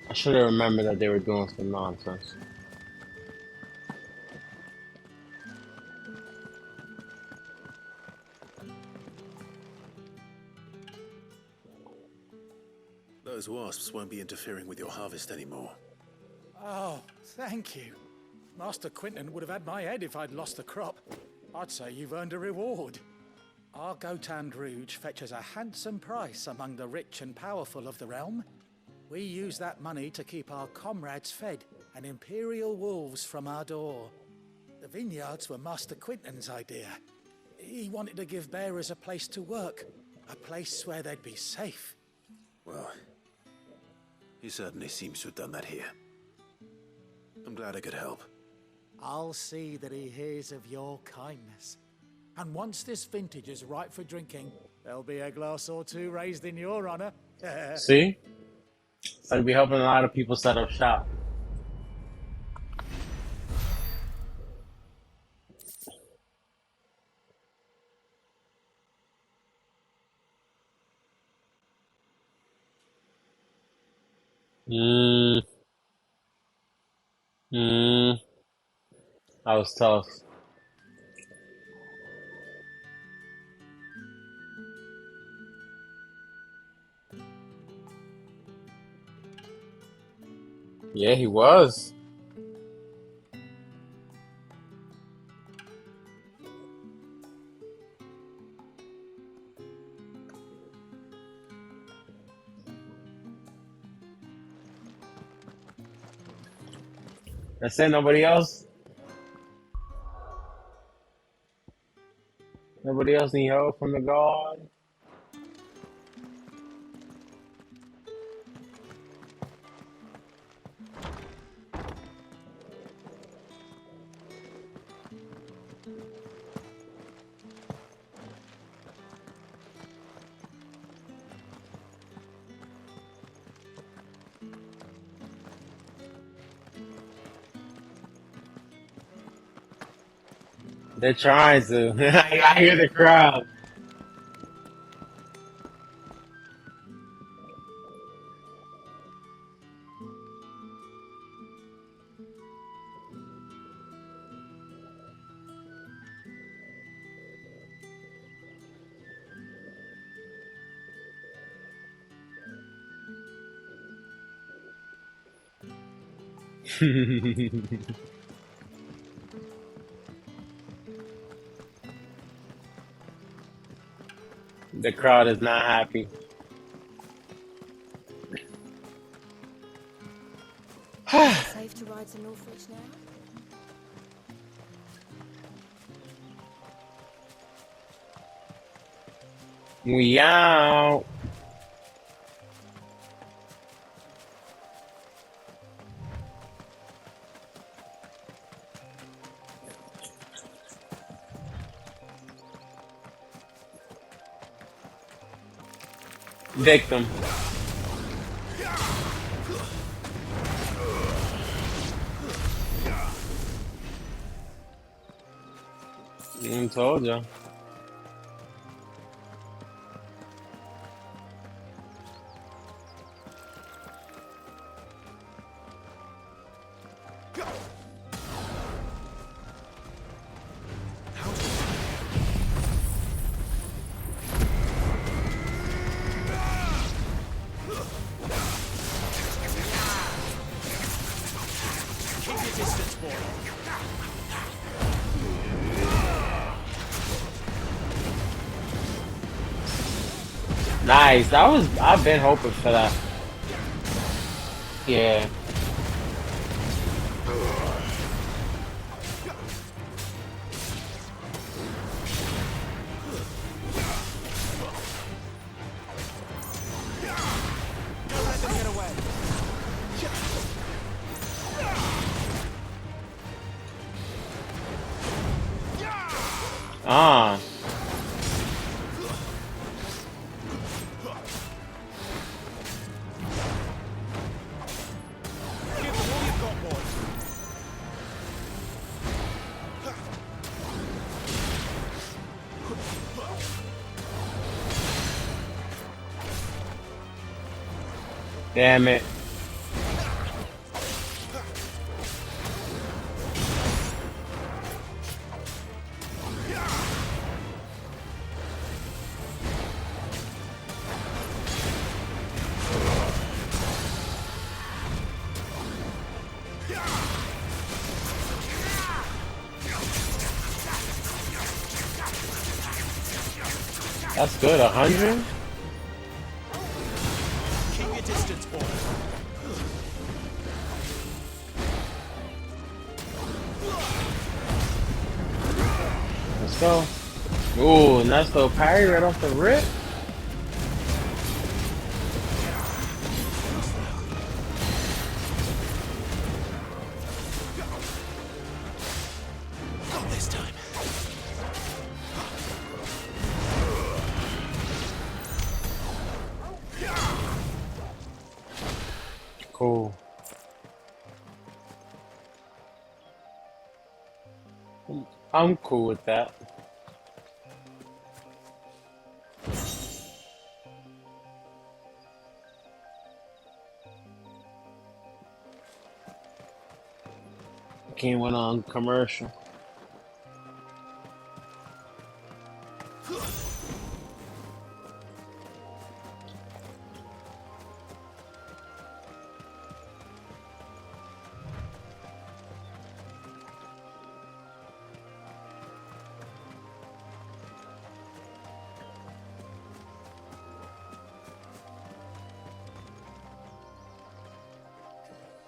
I should have remembered that they were doing some nonsense. Those wasps won't be interfering with your harvest anymore. Oh, thank you. Master Quinton would have had my head if I'd lost the crop. I'd say you've earned a reward. Our Gotand Rouge fetches a handsome price among the rich and powerful of the realm. We use that money to keep our comrades fed and imperial wolves from our door. The vineyards were Master Quinton's idea. He wanted to give bearers a place to work, a place where they'd be safe. Well, he certainly seems to have done that here. I'm glad I could help. I'll see that he hears of your kindness. And once this vintage is ripe for drinking, there'll be a glass or two raised in your honor. See? I'd be helping a lot of people set up shop. That was tough. Yeah, he was. That's it, nobody else? Nobody else need help from the guard? They're trying to. I hear the crowd. The crowd is not happy. Safe to ride to Northwich now? We out. Victim. I told ya. Keep your distance, boy. Nice. I've been hoping for that. Yeah. Don't let them get away. Ah. Give them all you've got, boy. Damn it. That's good, 100? Keep your distance, boy. Let's go. Ooh, nice little parry right off the rip. Not this time. Cool. I'm cool with that. King went on commercial.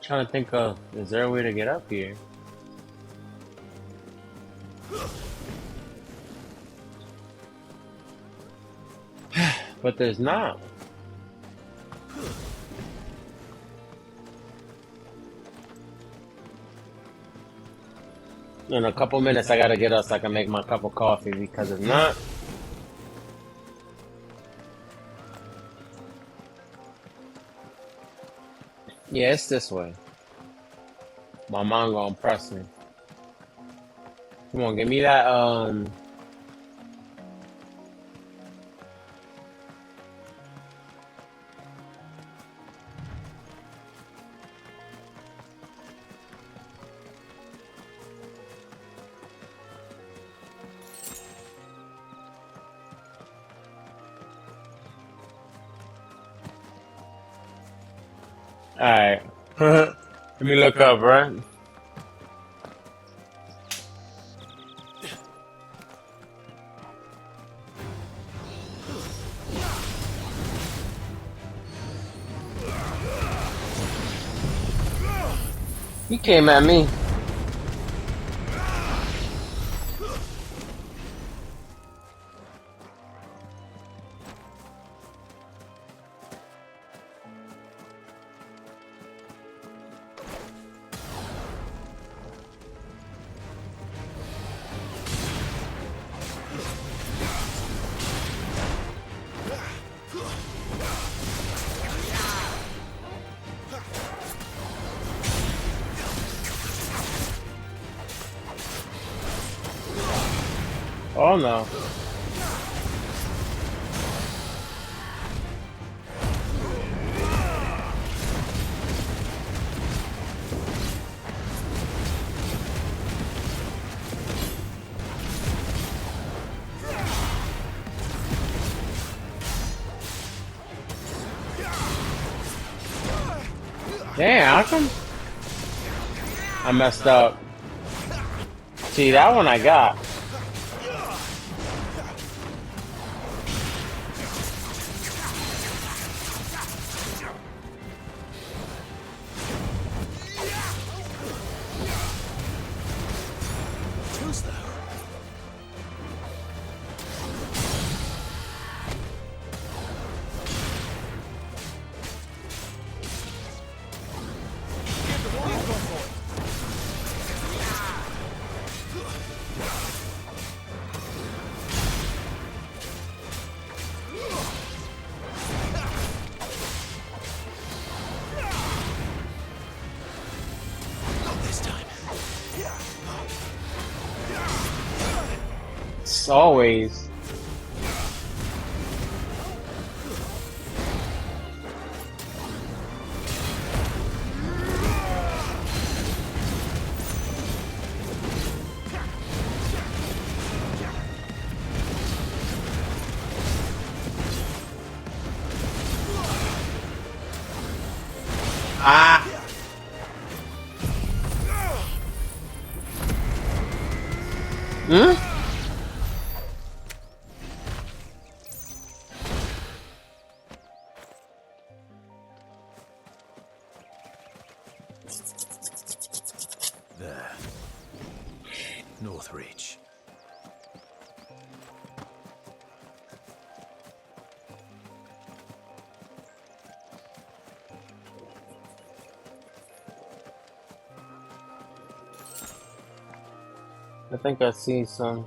Trying to think of, is there a way to get up here? But there's not. In a couple minutes, I gotta get up so I can make my cup of coffee, because if not, yeah, it's this way. My mom gonna press me. Come on, give me that, alright. Let me look up, right? He came at me. Oh no. Damn, how come I messed up? See, that one I got. It's always. Ah! There. Northreach. I think I see some.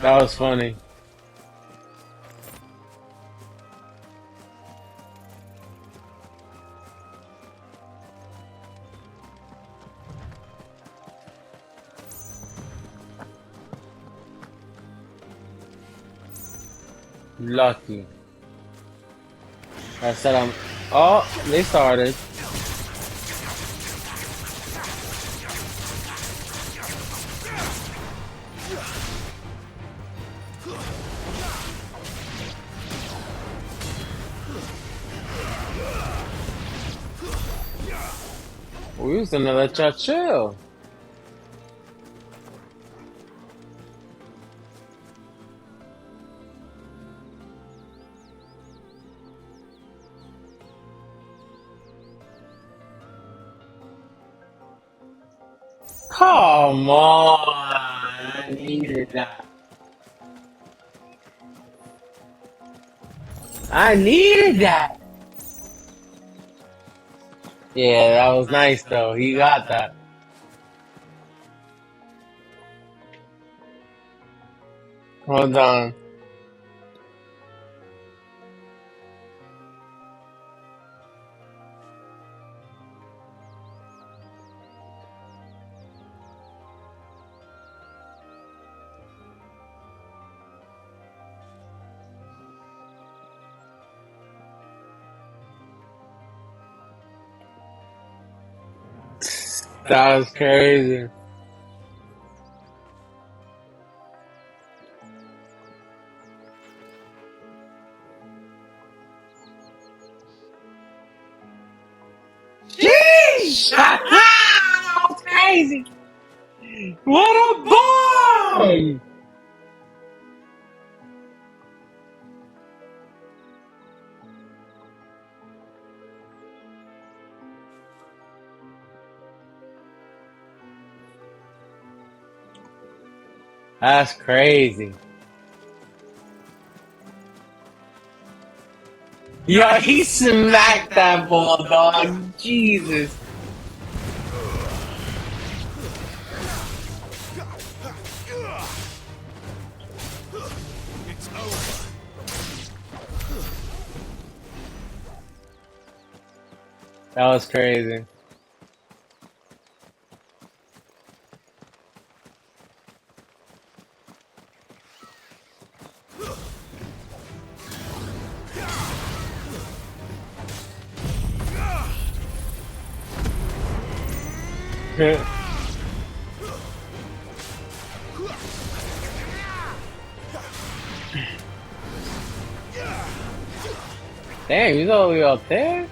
That was funny. Lucky. I said I'm. Oh, they started. We used to let y'all chill. Come on, I needed that. I needed that. Yeah, that was nice though. He got that. Hold on. That was crazy. Sheesh! That was crazy. What a bomb! That's crazy. Yo, he smacked that ball, dog. Jesus. It's over. That was crazy. Damn, he's all the way up there?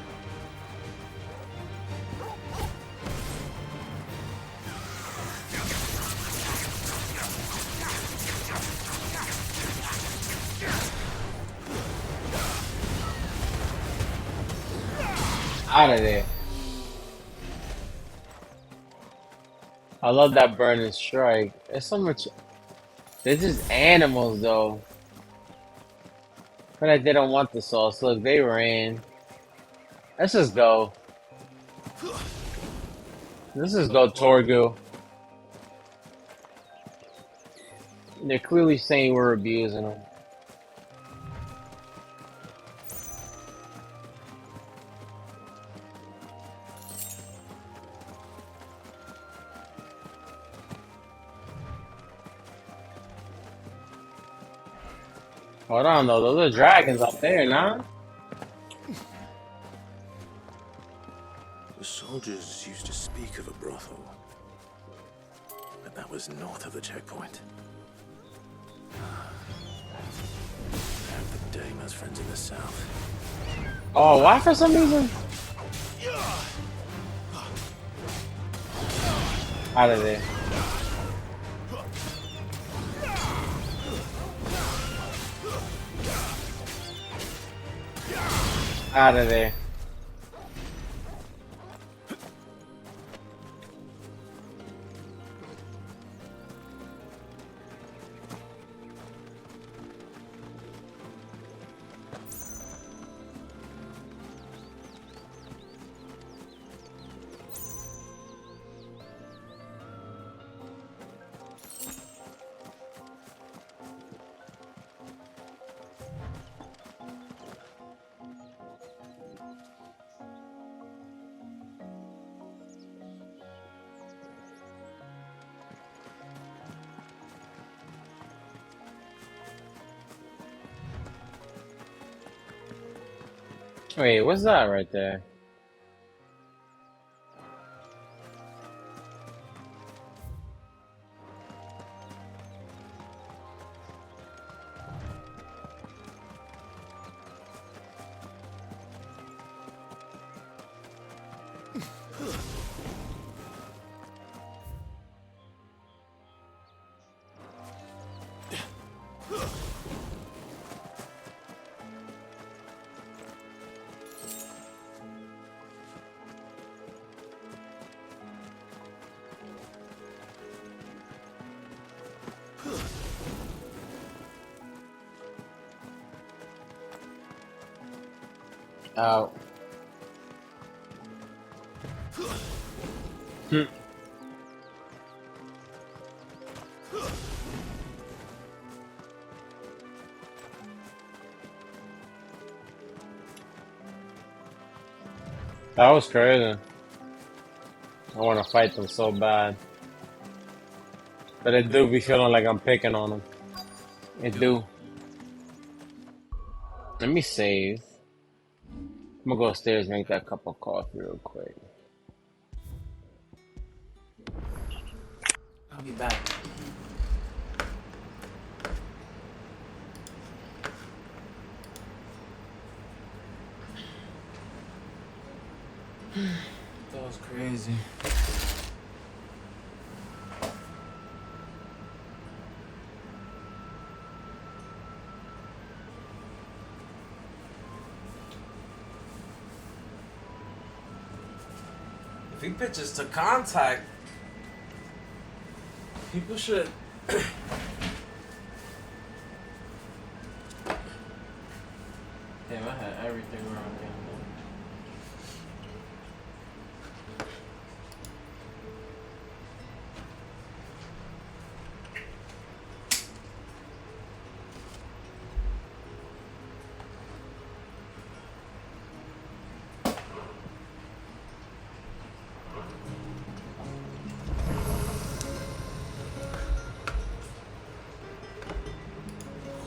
Out of there. I love that burning strike. There's so much. They're just animals, though. But like they don't want the sauce. Look, they ran. Let's just go. Let's just go, Torgu. They're clearly saying we're abusing them. Hold on, though. Those are dragons up there, nah? The soldiers used to speak of a brothel, but that was north of the checkpoint. I hope the dame has friends in the south. Oh, why for some reason? Out of there. Out of there. Wait, what's that right there? Out. That was crazy. I want to fight them so bad. But it do be feeling like I'm picking on them. It do. Let me save. I'm gonna go upstairs and make that cup of coffee real quick. I'll be back. That was crazy. If he pitches to contact, people should. Damn, I had everything wrong again.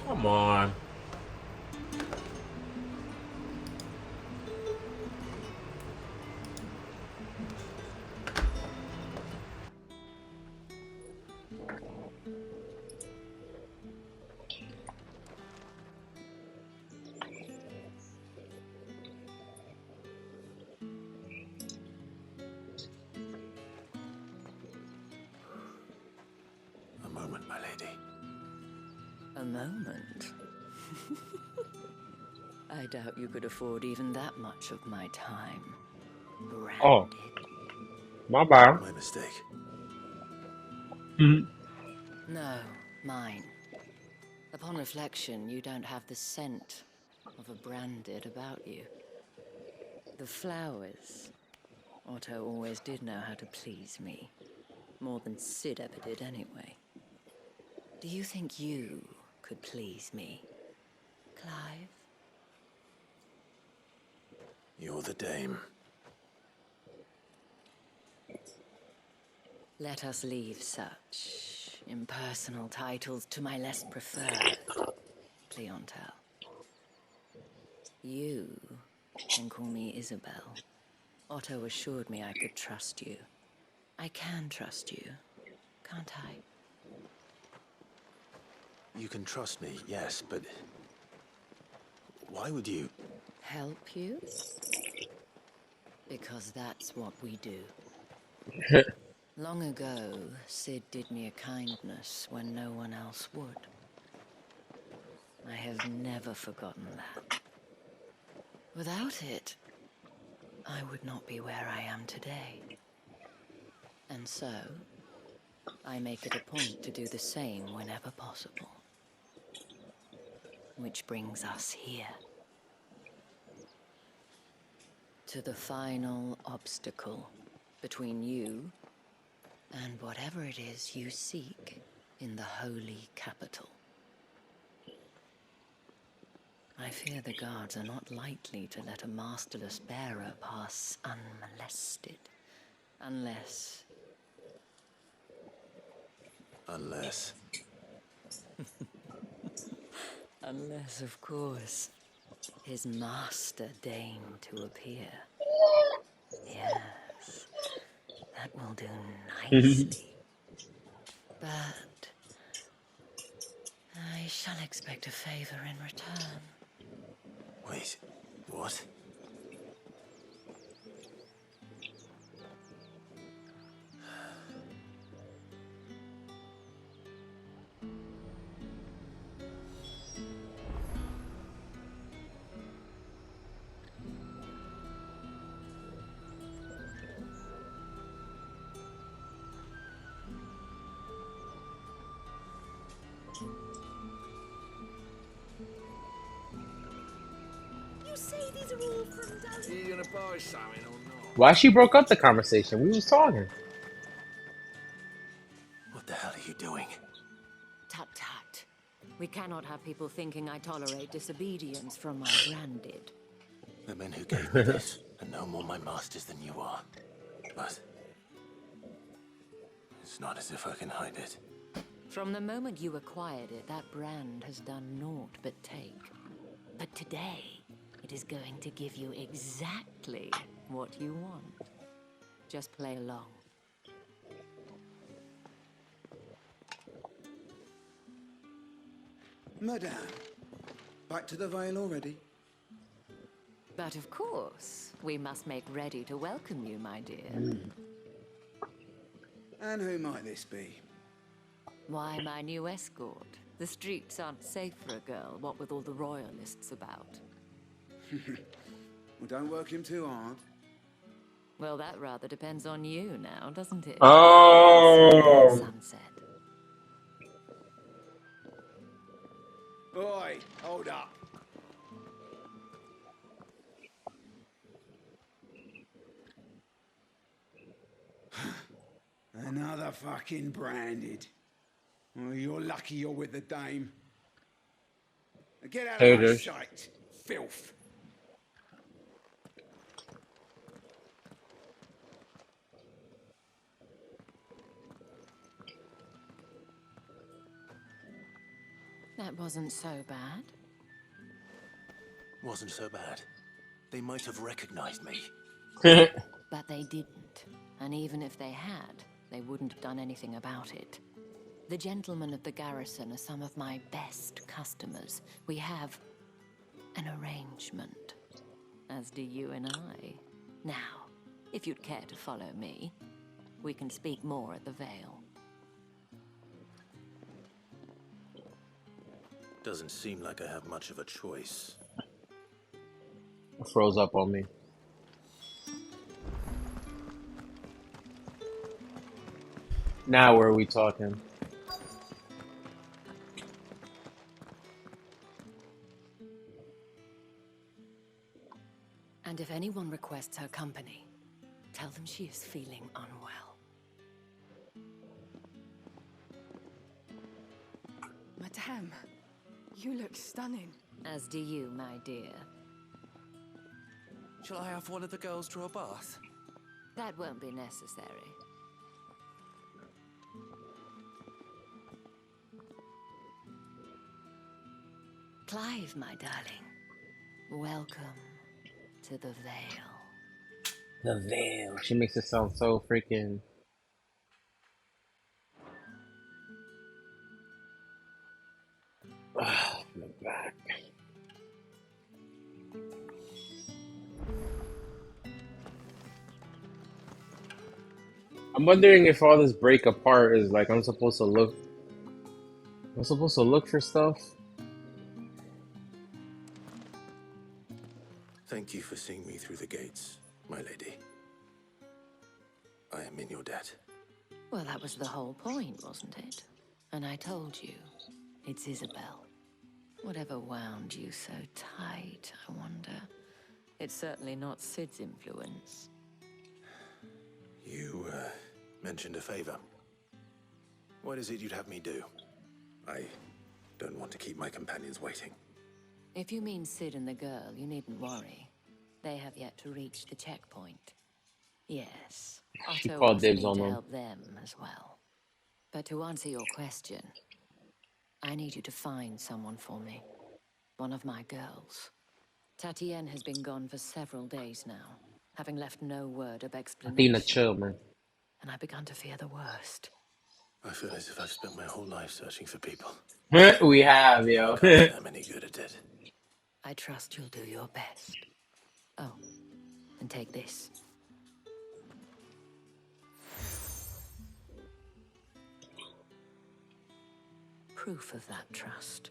Come on. A moment, my lady. A moment? I doubt you could afford even that much of my time. Branded. Oh. My bad. My mistake. No, mine. Upon reflection, you don't have the scent of a branded about you. The flowers. Otto always did know how to please me. More than Sid ever did anyway. Do you think you could please me, Clive? You're the dame. Let us leave such impersonal titles to my less preferred clientele. You can call me Isabel, Otto assured me I could trust you. I can trust you, can't I? You can trust me, yes, but why would you? Help you? Because that's what we do. Long ago, Sid did me a kindness when no one else would. I have never forgotten that. Without it, I would not be where I am today. And so, I make it a point to do the same whenever possible. Which brings us here. To the final obstacle between you and whatever it is you seek in the holy capital. I fear the guards are not likely to let a masterless bearer pass unmolested. Unless... Unless, of course, his master deigned to appear. Yes, that will do nicely. But I shall expect a favor in return. Wait, what? You say these are all from down... Are you gonna buy something or not? Why she broke up the conversation? We was talking. What the hell are you doing? Tut tut. We cannot have people thinking I tolerate disobedience from my branded. The men who gave me this are no more my masters than you are. But it's not as if I can hide it. From the moment you acquired it, that brand has done naught but take. But today, it is going to give you exactly what you want. Just play along. Madame, back to the Vale already? But of course, we must make ready to welcome you, my dear. And who might this be? Why, my new escort. The streets aren't safe for a girl, what with all the royalists about. Well, don't work him too hard. Well, that rather depends on you now, doesn't it? Oh. Sunset. Boy, hold up. Another fucking branded. Well, you're lucky you're with the dame. Now get out of my Haters. sight, filth. That wasn't so bad. Wasn't so bad. They might have recognized me. But they didn't. And even if they had, they wouldn't have done anything about it. The gentlemen of the garrison are some of my best customers. We have an arrangement, as do you and I. Now, if you'd care to follow me, we can speak more at the Vale. Doesn't seem like I have much of a choice. It froze up on me. Now where are we talking? And if anyone requests her company, tell them she is feeling unwell. Madame, you look stunning. As do you, my dear. Shall I have one of the girls draw a bath? That won't be necessary. Clive, my darling, welcome to the Vale. The veil. She makes it sound so freaking. Ah, my back. I'm wondering if all this break apart is like I'm supposed to look. I'm supposed to look for stuff. Thank you for seeing me through the gates, my lady. I am in your debt. Well, that was the whole point, wasn't it? And I told you, it's Isabel. Whatever wound you so tight, I wonder. It's certainly not Sid's influence. You, mentioned a favor. What is it you'd have me do? I don't want to keep my companions waiting. If you mean Sid and the girl, you needn't worry. They have yet to reach the checkpoint. Yes, She Otto called asked dibs me on to them. help them as well. But to answer your question, I need you to find someone for me. One of my girls. Tatienne has been gone for several days now, having left no word of Athena, explanation. chill, man. And I've begun to fear the worst. I feel as if I've spent my whole life searching for people. We have, yo. I can't say I'm any good at it. I trust you'll do your best. Oh, and take this. Proof of that trust.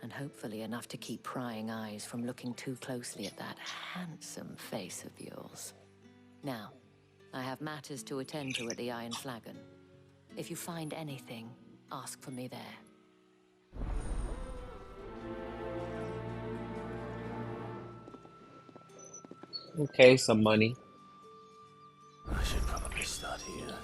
And hopefully enough to keep prying eyes from looking too closely at that handsome face of yours. Now, I have matters to attend to at the Iron Flagon. If you find anything, ask for me there. Okay, some money. I should probably start here.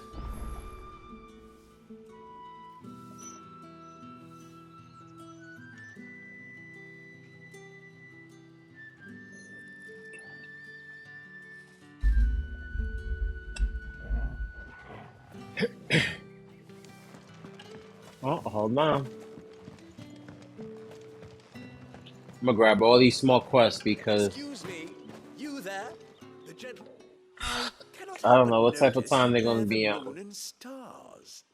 Oh, hold on. I'm gonna grab all these small quests because Excuse me, you there? The gentle. Cannot I don't help know but what type of notice time you they're gonna bear be the on. moon and stars.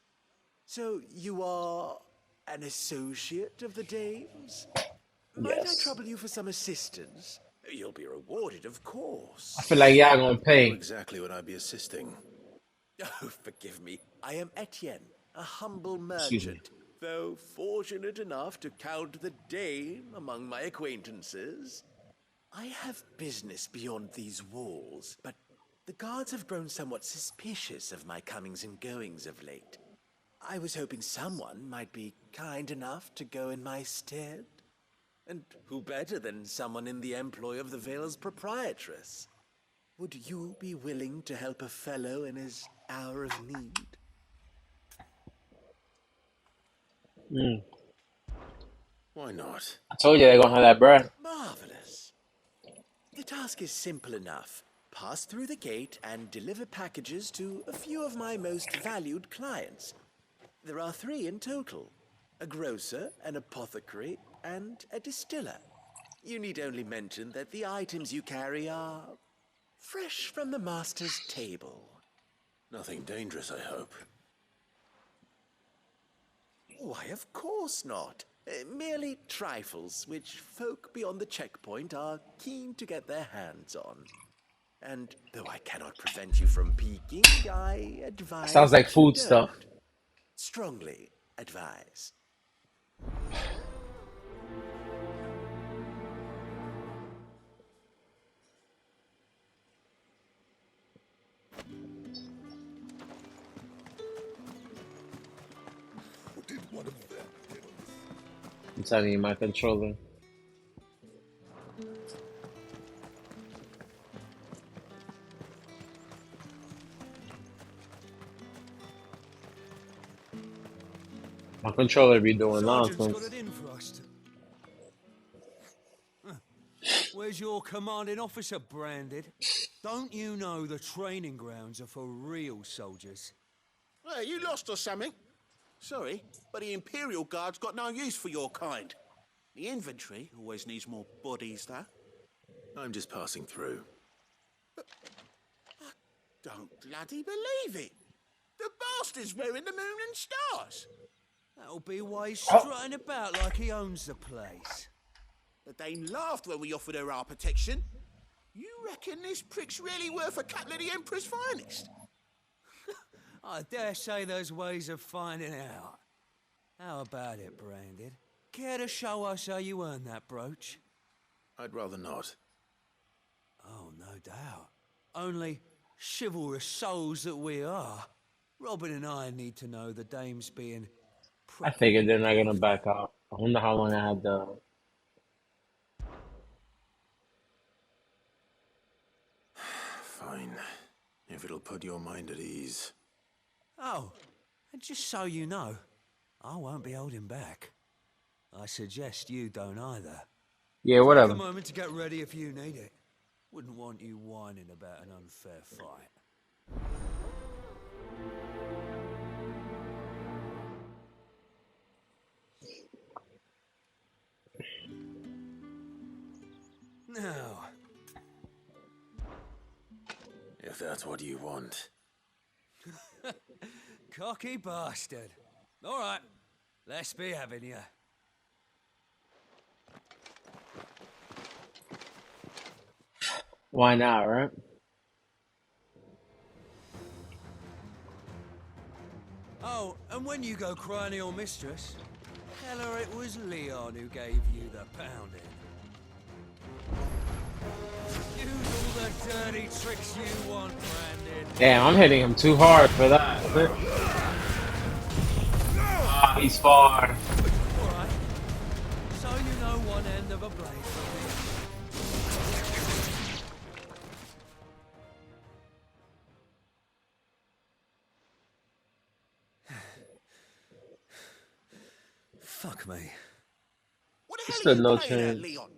So you are an associate of the dames? Might I Yes. trouble you for some assistance? You'll be rewarded, of course. I feel like y'all gonna Who pay. exactly would I be assisting? Oh, forgive me. I am Etienne, a humble Excuse me. merchant, though fortunate enough to count the dame among my acquaintances. I have business beyond these walls, but the guards have grown somewhat suspicious of my comings and goings of late. I was hoping someone might be kind enough to go in my stead. And who better than someone in the employ of the Vale's proprietress? Would you be willing to help a fellow in his hour of need? Why not? I told you they're gonna have that bread. Marvelous. The task is simple enough. Pass through the gate and deliver packages to a few of my most valued clients. There are 3 in total. A grocer, an apothecary, and a distiller. You need only mention that the items you carry are fresh from the master's table. Nothing dangerous, I hope. Why, of course not. Merely trifles which folk beyond the checkpoint are keen to get their hands on. And though I cannot prevent you from peeking, I advise. Sounds like that you food don't. stuff. Strongly advise. Did one of them get on I'm telling you, my controller. My controller be doing Sergeant's got nonsense. it in for us. Where's your commanding officer branded? Don't you know the training grounds are for real soldiers? Well, you lost or something? Sorry, but the Imperial Guard's got no use for your kind. The infantry always needs more bodies, though. I'm just passing through. don't bloody believe it. The bastard's wearing the moon and stars. That'll be why he's strutting about like he owns the place. The dame laughed when we offered her our protection. You reckon this prick's really worth a couple of the Emperor's finest? I dare say there's ways of finding out. How about it, Branded? Care to show us how you earned that brooch? I'd rather not. Oh, no doubt. Only chivalrous souls that we are, Robin and I need to know the dame's being... I figured they're not gonna back out. I wonder how long I had the... Fine. If it'll put your mind at ease. Oh, and just so you know, I won't be holding back. I suggest you don't either. Yeah, whatever. Take a moment to get ready if you need it. Wouldn't want you whining about an unfair fight. Now, If that's what you want. cocky bastard. All right, let's be having you. Why not, right? Oh, and when you go crying to your mistress, tell her it was Leon who gave you the pounding. Use all the dirty tricks you want, Brandon. Damn, I'm hitting him too hard for that. Ah, he's far. Alright. So you know one end of a blade from the Fuck me. What the hell Stood are no you playing at, chance. Leon?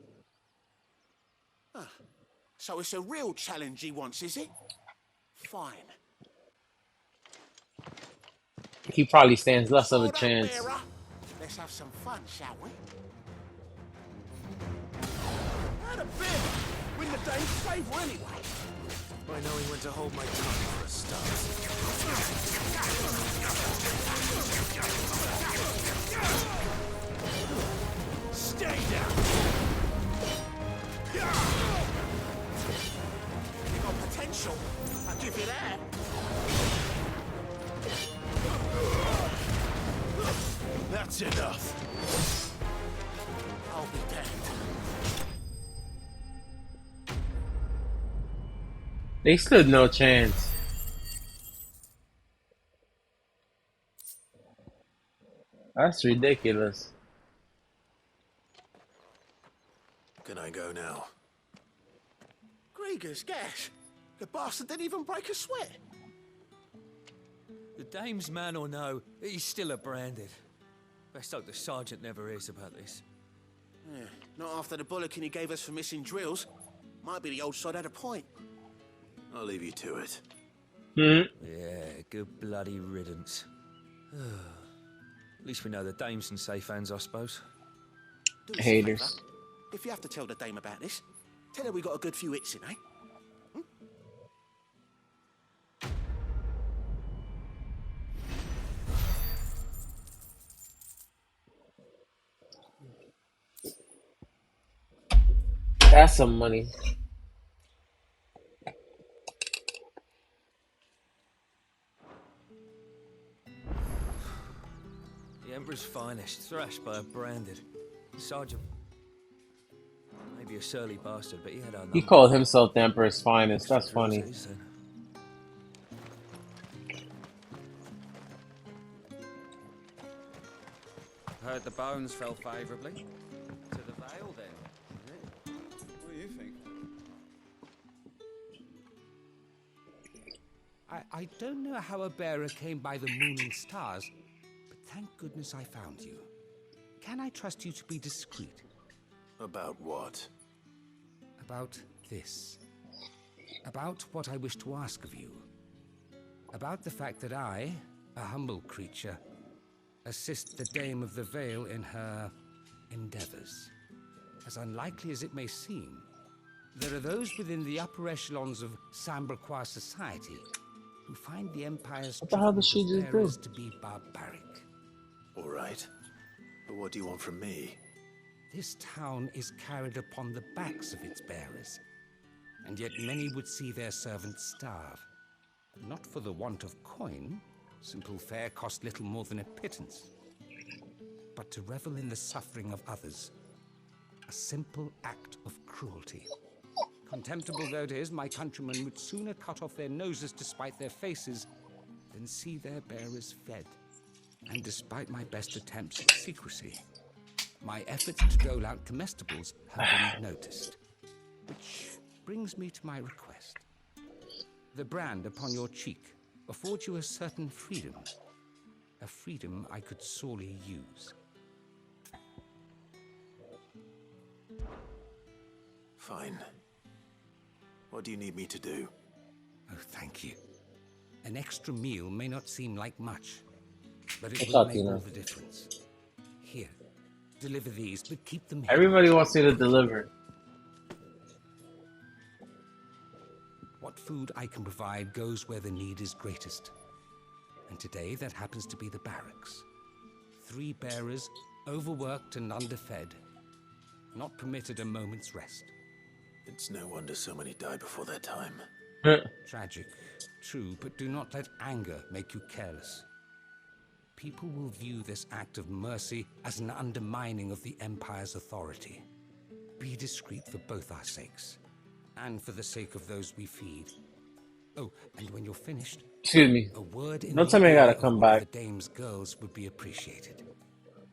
So it's a real challenge he wants, is it? Fine. He probably stands less of a Hold up, chance. bearer. Let's have some fun, shall we? Had a bit. Win the dame's favour anyway. I know he went to hold my tongue for a start. Stay down. You got potential. I'll give you that. That's enough. I'll be damned. They stood no chance. That's ridiculous. Can I go now? Grieger's gas. The bastard didn't even break a sweat. The dame's man or no, he's still a Branded. Best hope the sergeant never hears about this. Yeah, not after the bullocking he gave us for missing drills. Might be the old sod had a point. I'll leave you to it. Yeah, good bloody riddance. At least we know the dame's in safe hands, I suppose. Do us a Haters. favour. If you have to tell the dame about this, tell her we got a good few hits in, eh? That's some money. The Emperor's finest, thrashed by a Branded. Sergeant. Maybe a surly bastard, but he had our He number. called himself the Emperor's finest. That's funny. Heard the bones fell favourably. To the Vale, then. What do you think? I don't know how a bearer came by the moon and stars, but thank goodness I found you. Can I trust you to be discreet? About what? About this. About what I wish to ask of you. About the fact that I, a humble creature, assist the Dame of the Vale in her endeavors. As unlikely as it may seem, there are those within the upper echelons of Samberquois society who find the Empire's What the hell does she treatment of just do? bearers to be barbaric. All right. But what do you want from me? This town is carried upon the backs of its bearers, and yet many would see their servants starve. Not for the want of coin, simple fare cost little more than a pittance, but to revel in the suffering of others, a simple act of cruelty. Contemptible though it is, my countrymen would sooner cut off their noses to spite their faces than see their bearers fed. And despite my best attempts at secrecy, my efforts to dole out comestibles have been noticed. Which brings me to my request. The brand upon your cheek affords you a certain freedom. A freedom I could sorely use. Fine. What do you need me to do? Oh, thank you. An extra meal may not seem like much, but it What's will up, make Tina? all the difference. Here, deliver these, but keep them hidden. Everybody wants you to deliver. What food I can provide goes where the need is greatest. And today that happens to be the barracks. 3 bearers, overworked and underfed, not permitted a moment's rest. It's no wonder so many die before their time. Tragic, true, but do not let anger make you careless. People will view this act of mercy as an undermining of the Empire's authority. Be discreet for both our sakes, and for the sake of those we feed. Oh, and when you're finished, Excuse me. a word in Don't the tell me I ear gotta of come one of back. the dame's girls would be appreciated.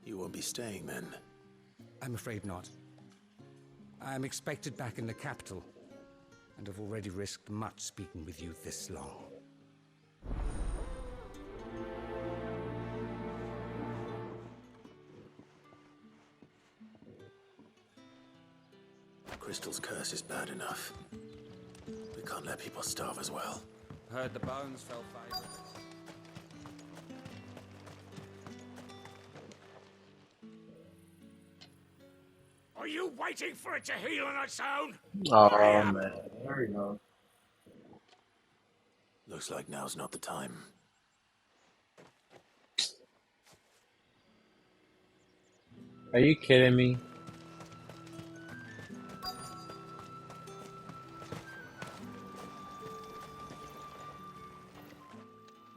You won't be staying then? I'm afraid not. I'm expected back in the capital, and have already risked much speaking with you this long. Crystal's curse is bad enough. We can't let people starve as well. Heard the bones fell favorably. Are you waiting for it to heal on its own? Oh Hurry up. man, there we go. Looks like now's not the time. Are you kidding me?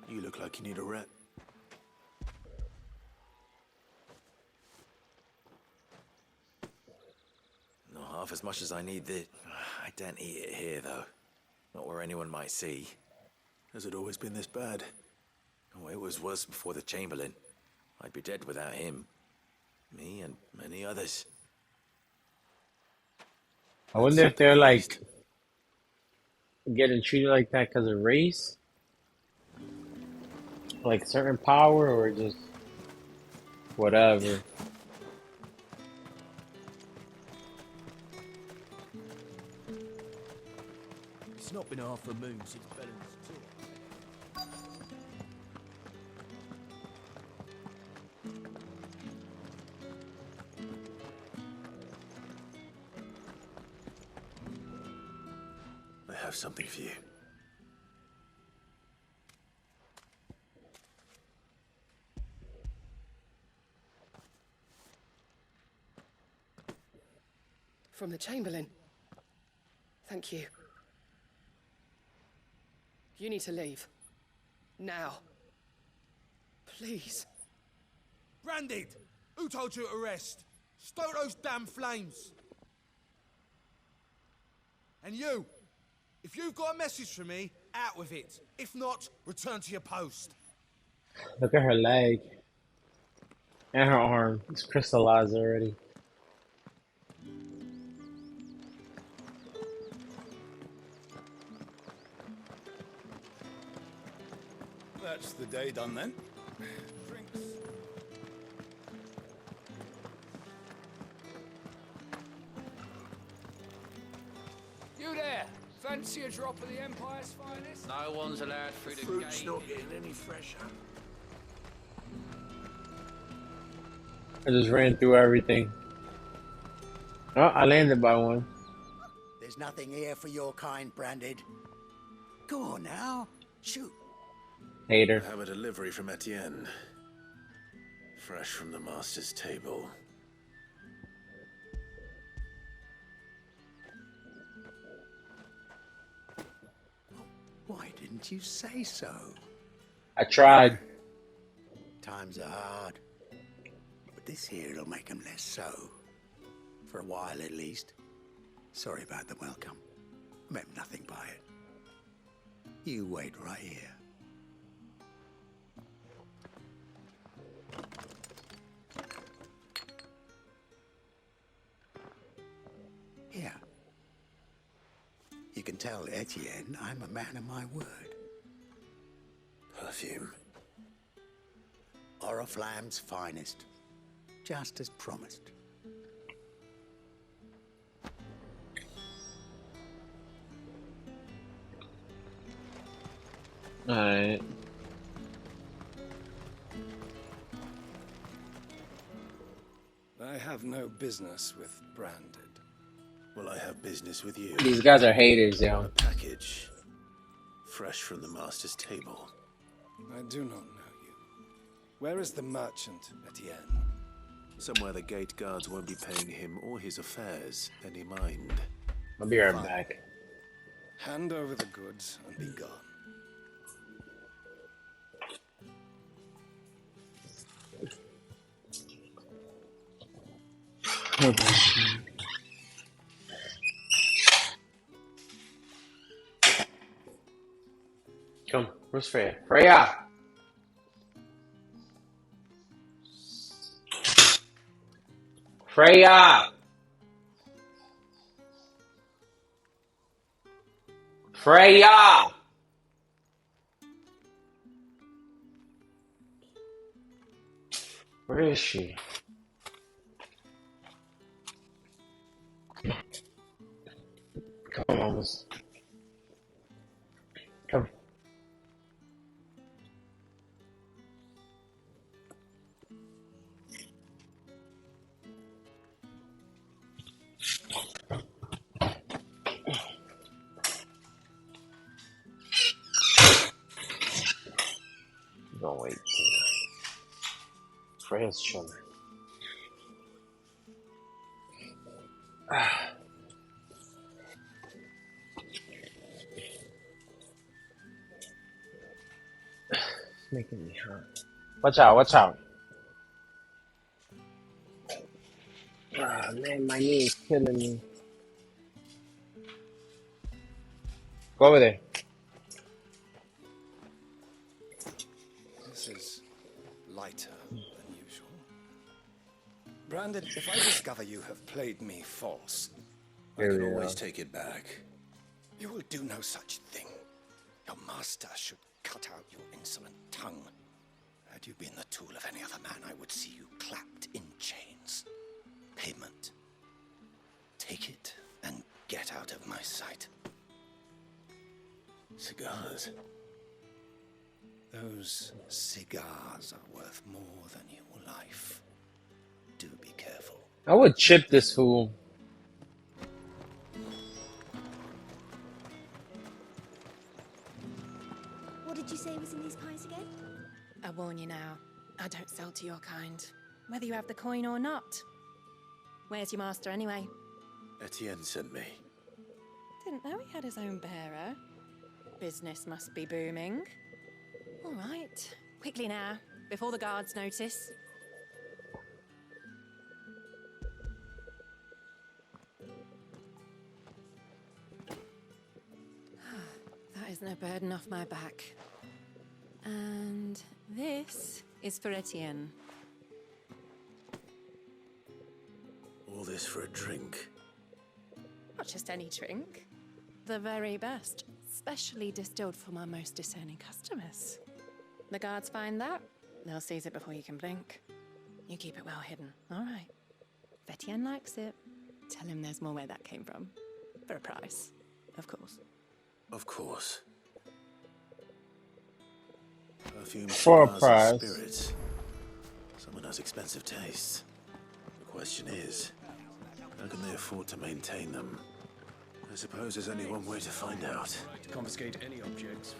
You look like you need a rep. Not half as much as I need this. I don't eat it here, though. Not where anyone might see. Has it always been this bad? Oh, it was worse before the Chamberlain. I'd be dead without him. Me and many others. I wonder if they're like getting treated like that because of race, like certain power, or just whatever. It's not been half a moon since Belen's tour. I have something for you. From the Chamberlain. Thank you. You need to leave. Now. Please. Branded! Who told you to rest? Stoke those damn flames! And you! If you've got a message for me, out with it. If not, return to your post. Look at her leg and her arm. It's crystallized already. That's the day done then. Drinks. You there! Fancy a drop of the Empire's finest? No one's allowed through the Fruit's gate. not getting any fresher. I just ran through everything. Oh, I landed by one. There's nothing here for your kind, Branded. Go on now. Shoot. Hater. I have a delivery from Etienne. Fresh from the master's table. Why didn't you say so? I tried. Times are hard. But this here'll make 'em less so. For a while at least. Sorry about the welcome. Meant nothing by it. You wait right here. Here. You can tell Etienne I'm a man of my word. Perfume. Oriflamme's finest. Just as promised. Alright. I have no business with Branded. Well, I have business with you. These guys are haters, yo. A package. Fresh from the master's table. I do not know you. Where is the merchant, Etienne? Somewhere the gate guards won't be paying him or his affairs any mind. I'll be right back. Hand over the goods and be gone. Come, where's Freya? Freya! Freya! Freya! Where is she? Come on, almost. Come. Don't wait. Freya's chilling. It's making me hot. Watch out, watch out. Ah, man, my knee is killing me. Go over there. This is lighter than usual. Branded, if I discover you have played me false, I can always take it back. you will do no such thing. Your master should cut out your insolent tongue. Had you been the tool of any other man, I would see you clapped in chains. Payment. Take it and get out of my sight. Cigars. Those cigars are worth more than your life. Do be careful. I would chip this fool. What did you say was in these pies again? I warn you now, I don't sell to your kind, whether you have the coin or not. Where's your master anyway? Etienne sent me. Didn't know he had his own bearer. Business must be booming. All right, quickly now, before the guards notice. That is no burden off my back. And this is for Etienne. All this for a drink. Not just any drink. The very best, specially distilled for my most discerning customers. The guards find that, they'll seize it before you can blink. You keep it well hidden, all right? If Etienne likes it, tell him there's more where that came from. For a price, of course. Of course. Perfume, For a cigars, price. and spirits. Someone has expensive tastes. The question is, how can they afford to maintain them? I suppose there's only one way to find out. To confiscate any objects.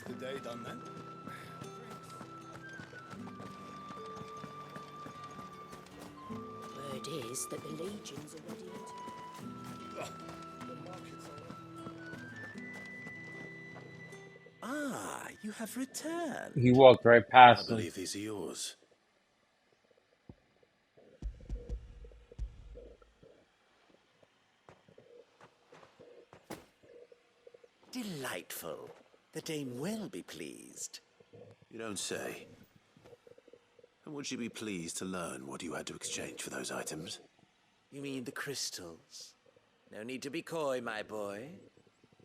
the day done then. Word is that the legions are ready to... Ah, you have returned. He walked right I past him. believe these are yours. Delightful. The dame will be pleased. You don't say. And would she be pleased to learn what you had to exchange for those items? You mean the crystals? No need to be coy, my boy.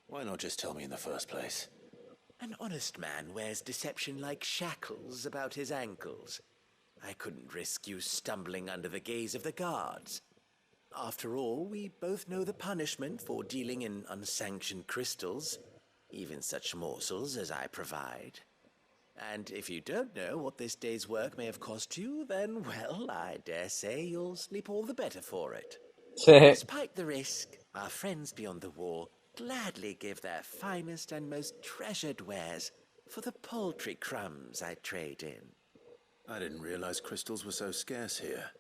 Why not just tell me in the first place? An honest man wears deception like shackles about his ankles. I couldn't risk you stumbling under the gaze of the guards. After all, we both know the punishment for dealing in unsanctioned crystals, even such morsels as I provide. And if you don't know what this day's work may have cost you, then, well, I dare say you'll sleep all the better for it. Despite the risk, our friends beyond the wall gladly give their finest and most treasured wares for the paltry crumbs I trade in. I didn't realize crystals were so scarce here.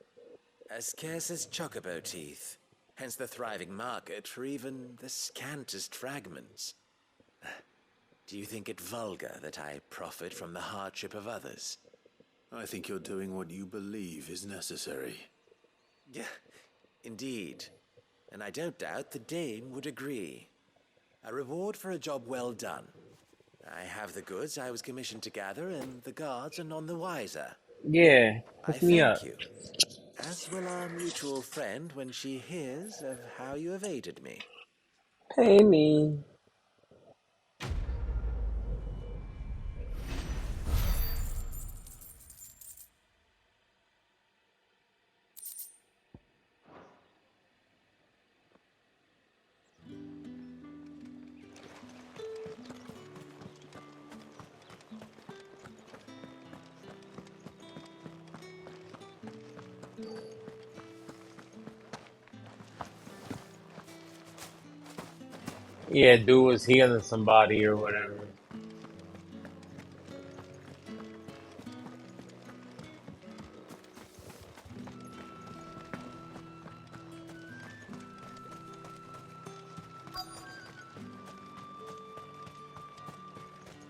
As scarce as chocobo teeth, hence the thriving market for even the scantest fragments. Do you think it vulgar that I profit from the hardship of others? I think you're doing what you believe is necessary. Yeah, indeed. And I don't doubt the dame would agree. A reward for a job well done. I have the goods I was commissioned to gather, and the guards are none the wiser. Yeah, hook me up. Thank you. As will our mutual friend when she hears of how you have aided me. Pay me. Yeah, dude was healing somebody or whatever.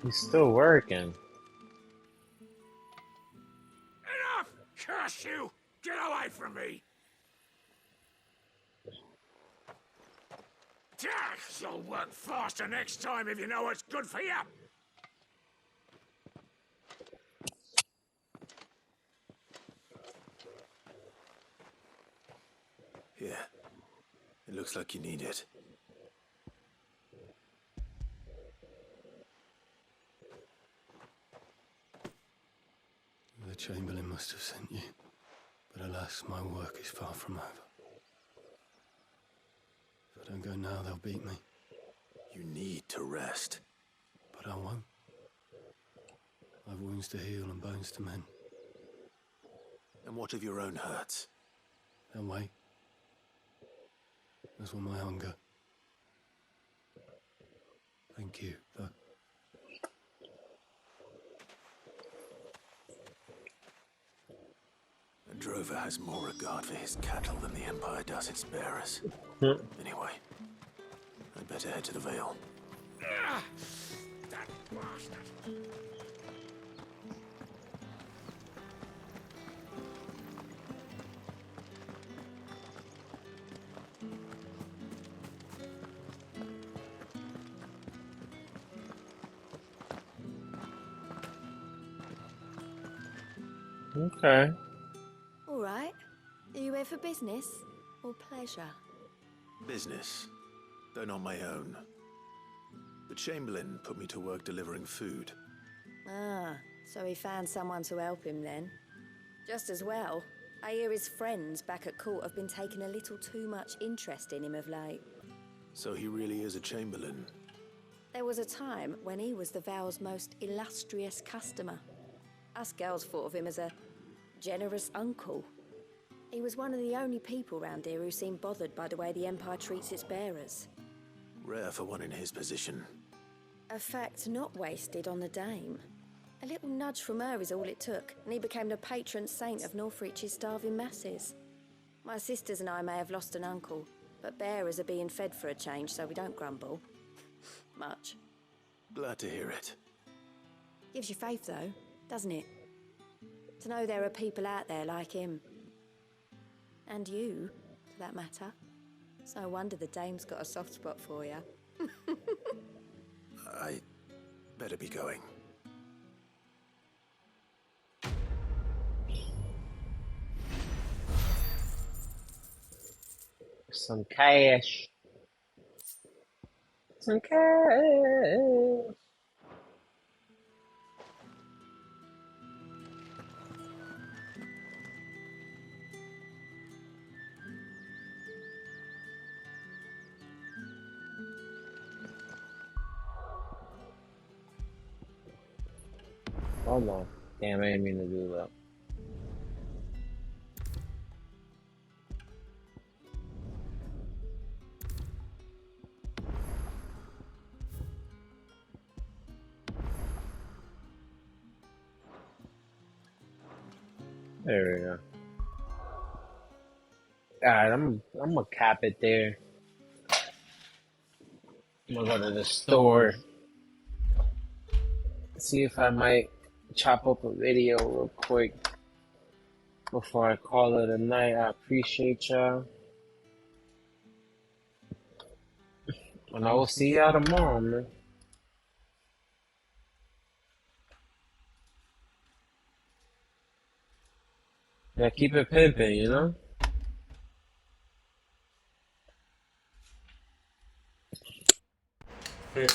He's still working. Enough! Curse you! Get away from me! You'll work faster next time if you know what's good for you! Here. It looks like you need it. The Chamberlain must have sent you. But alas, my work is far from over. If I don't go now, they'll beat me. You need to rest. But I won't. I've wounds to heal and bones to mend. And what of your own hurts? They'll wait. As will my hunger. Thank you, though. A drover has more regard for his cattle than the Empire does its bearers. Anyway, I'd better head to the Vale. That bastard! Okay. All right. Are you here for business or pleasure? Business, though not my own. The Chamberlain put me to work delivering food. Ah, so he found someone to help him then. Just as well. I hear his friends back at court have been taking a little too much interest in him of late. So he really is a Chamberlain. There was a time when he was the Vale's most illustrious customer. Us girls thought of him as a generous uncle. He was one of the only people round here who seemed bothered by the way the Empire treats its bearers. Rare for one in his position. A fact not wasted on the dame. A little nudge from her is all it took, and he became the patron saint of Northreach's starving masses. My sisters and I may have lost an uncle, but bearers are being fed for a change, so we don't grumble. Much. Glad to hear it. Gives you faith, though, doesn't it? To know there are people out there like him. And you, for that matter. It's no wonder the dame's got a soft spot for you. I better be going. Some cash. Some cash. Hold on. Damn, I didn't mean to do that. There we go. Alright, I'm gonna cap it there. I'm gonna go to the store. See if I might chop up a video real quick before I call it a night. I appreciate y'all. And I will see y'all tomorrow, man. Yeah, keep it pimping, you know? Yeah.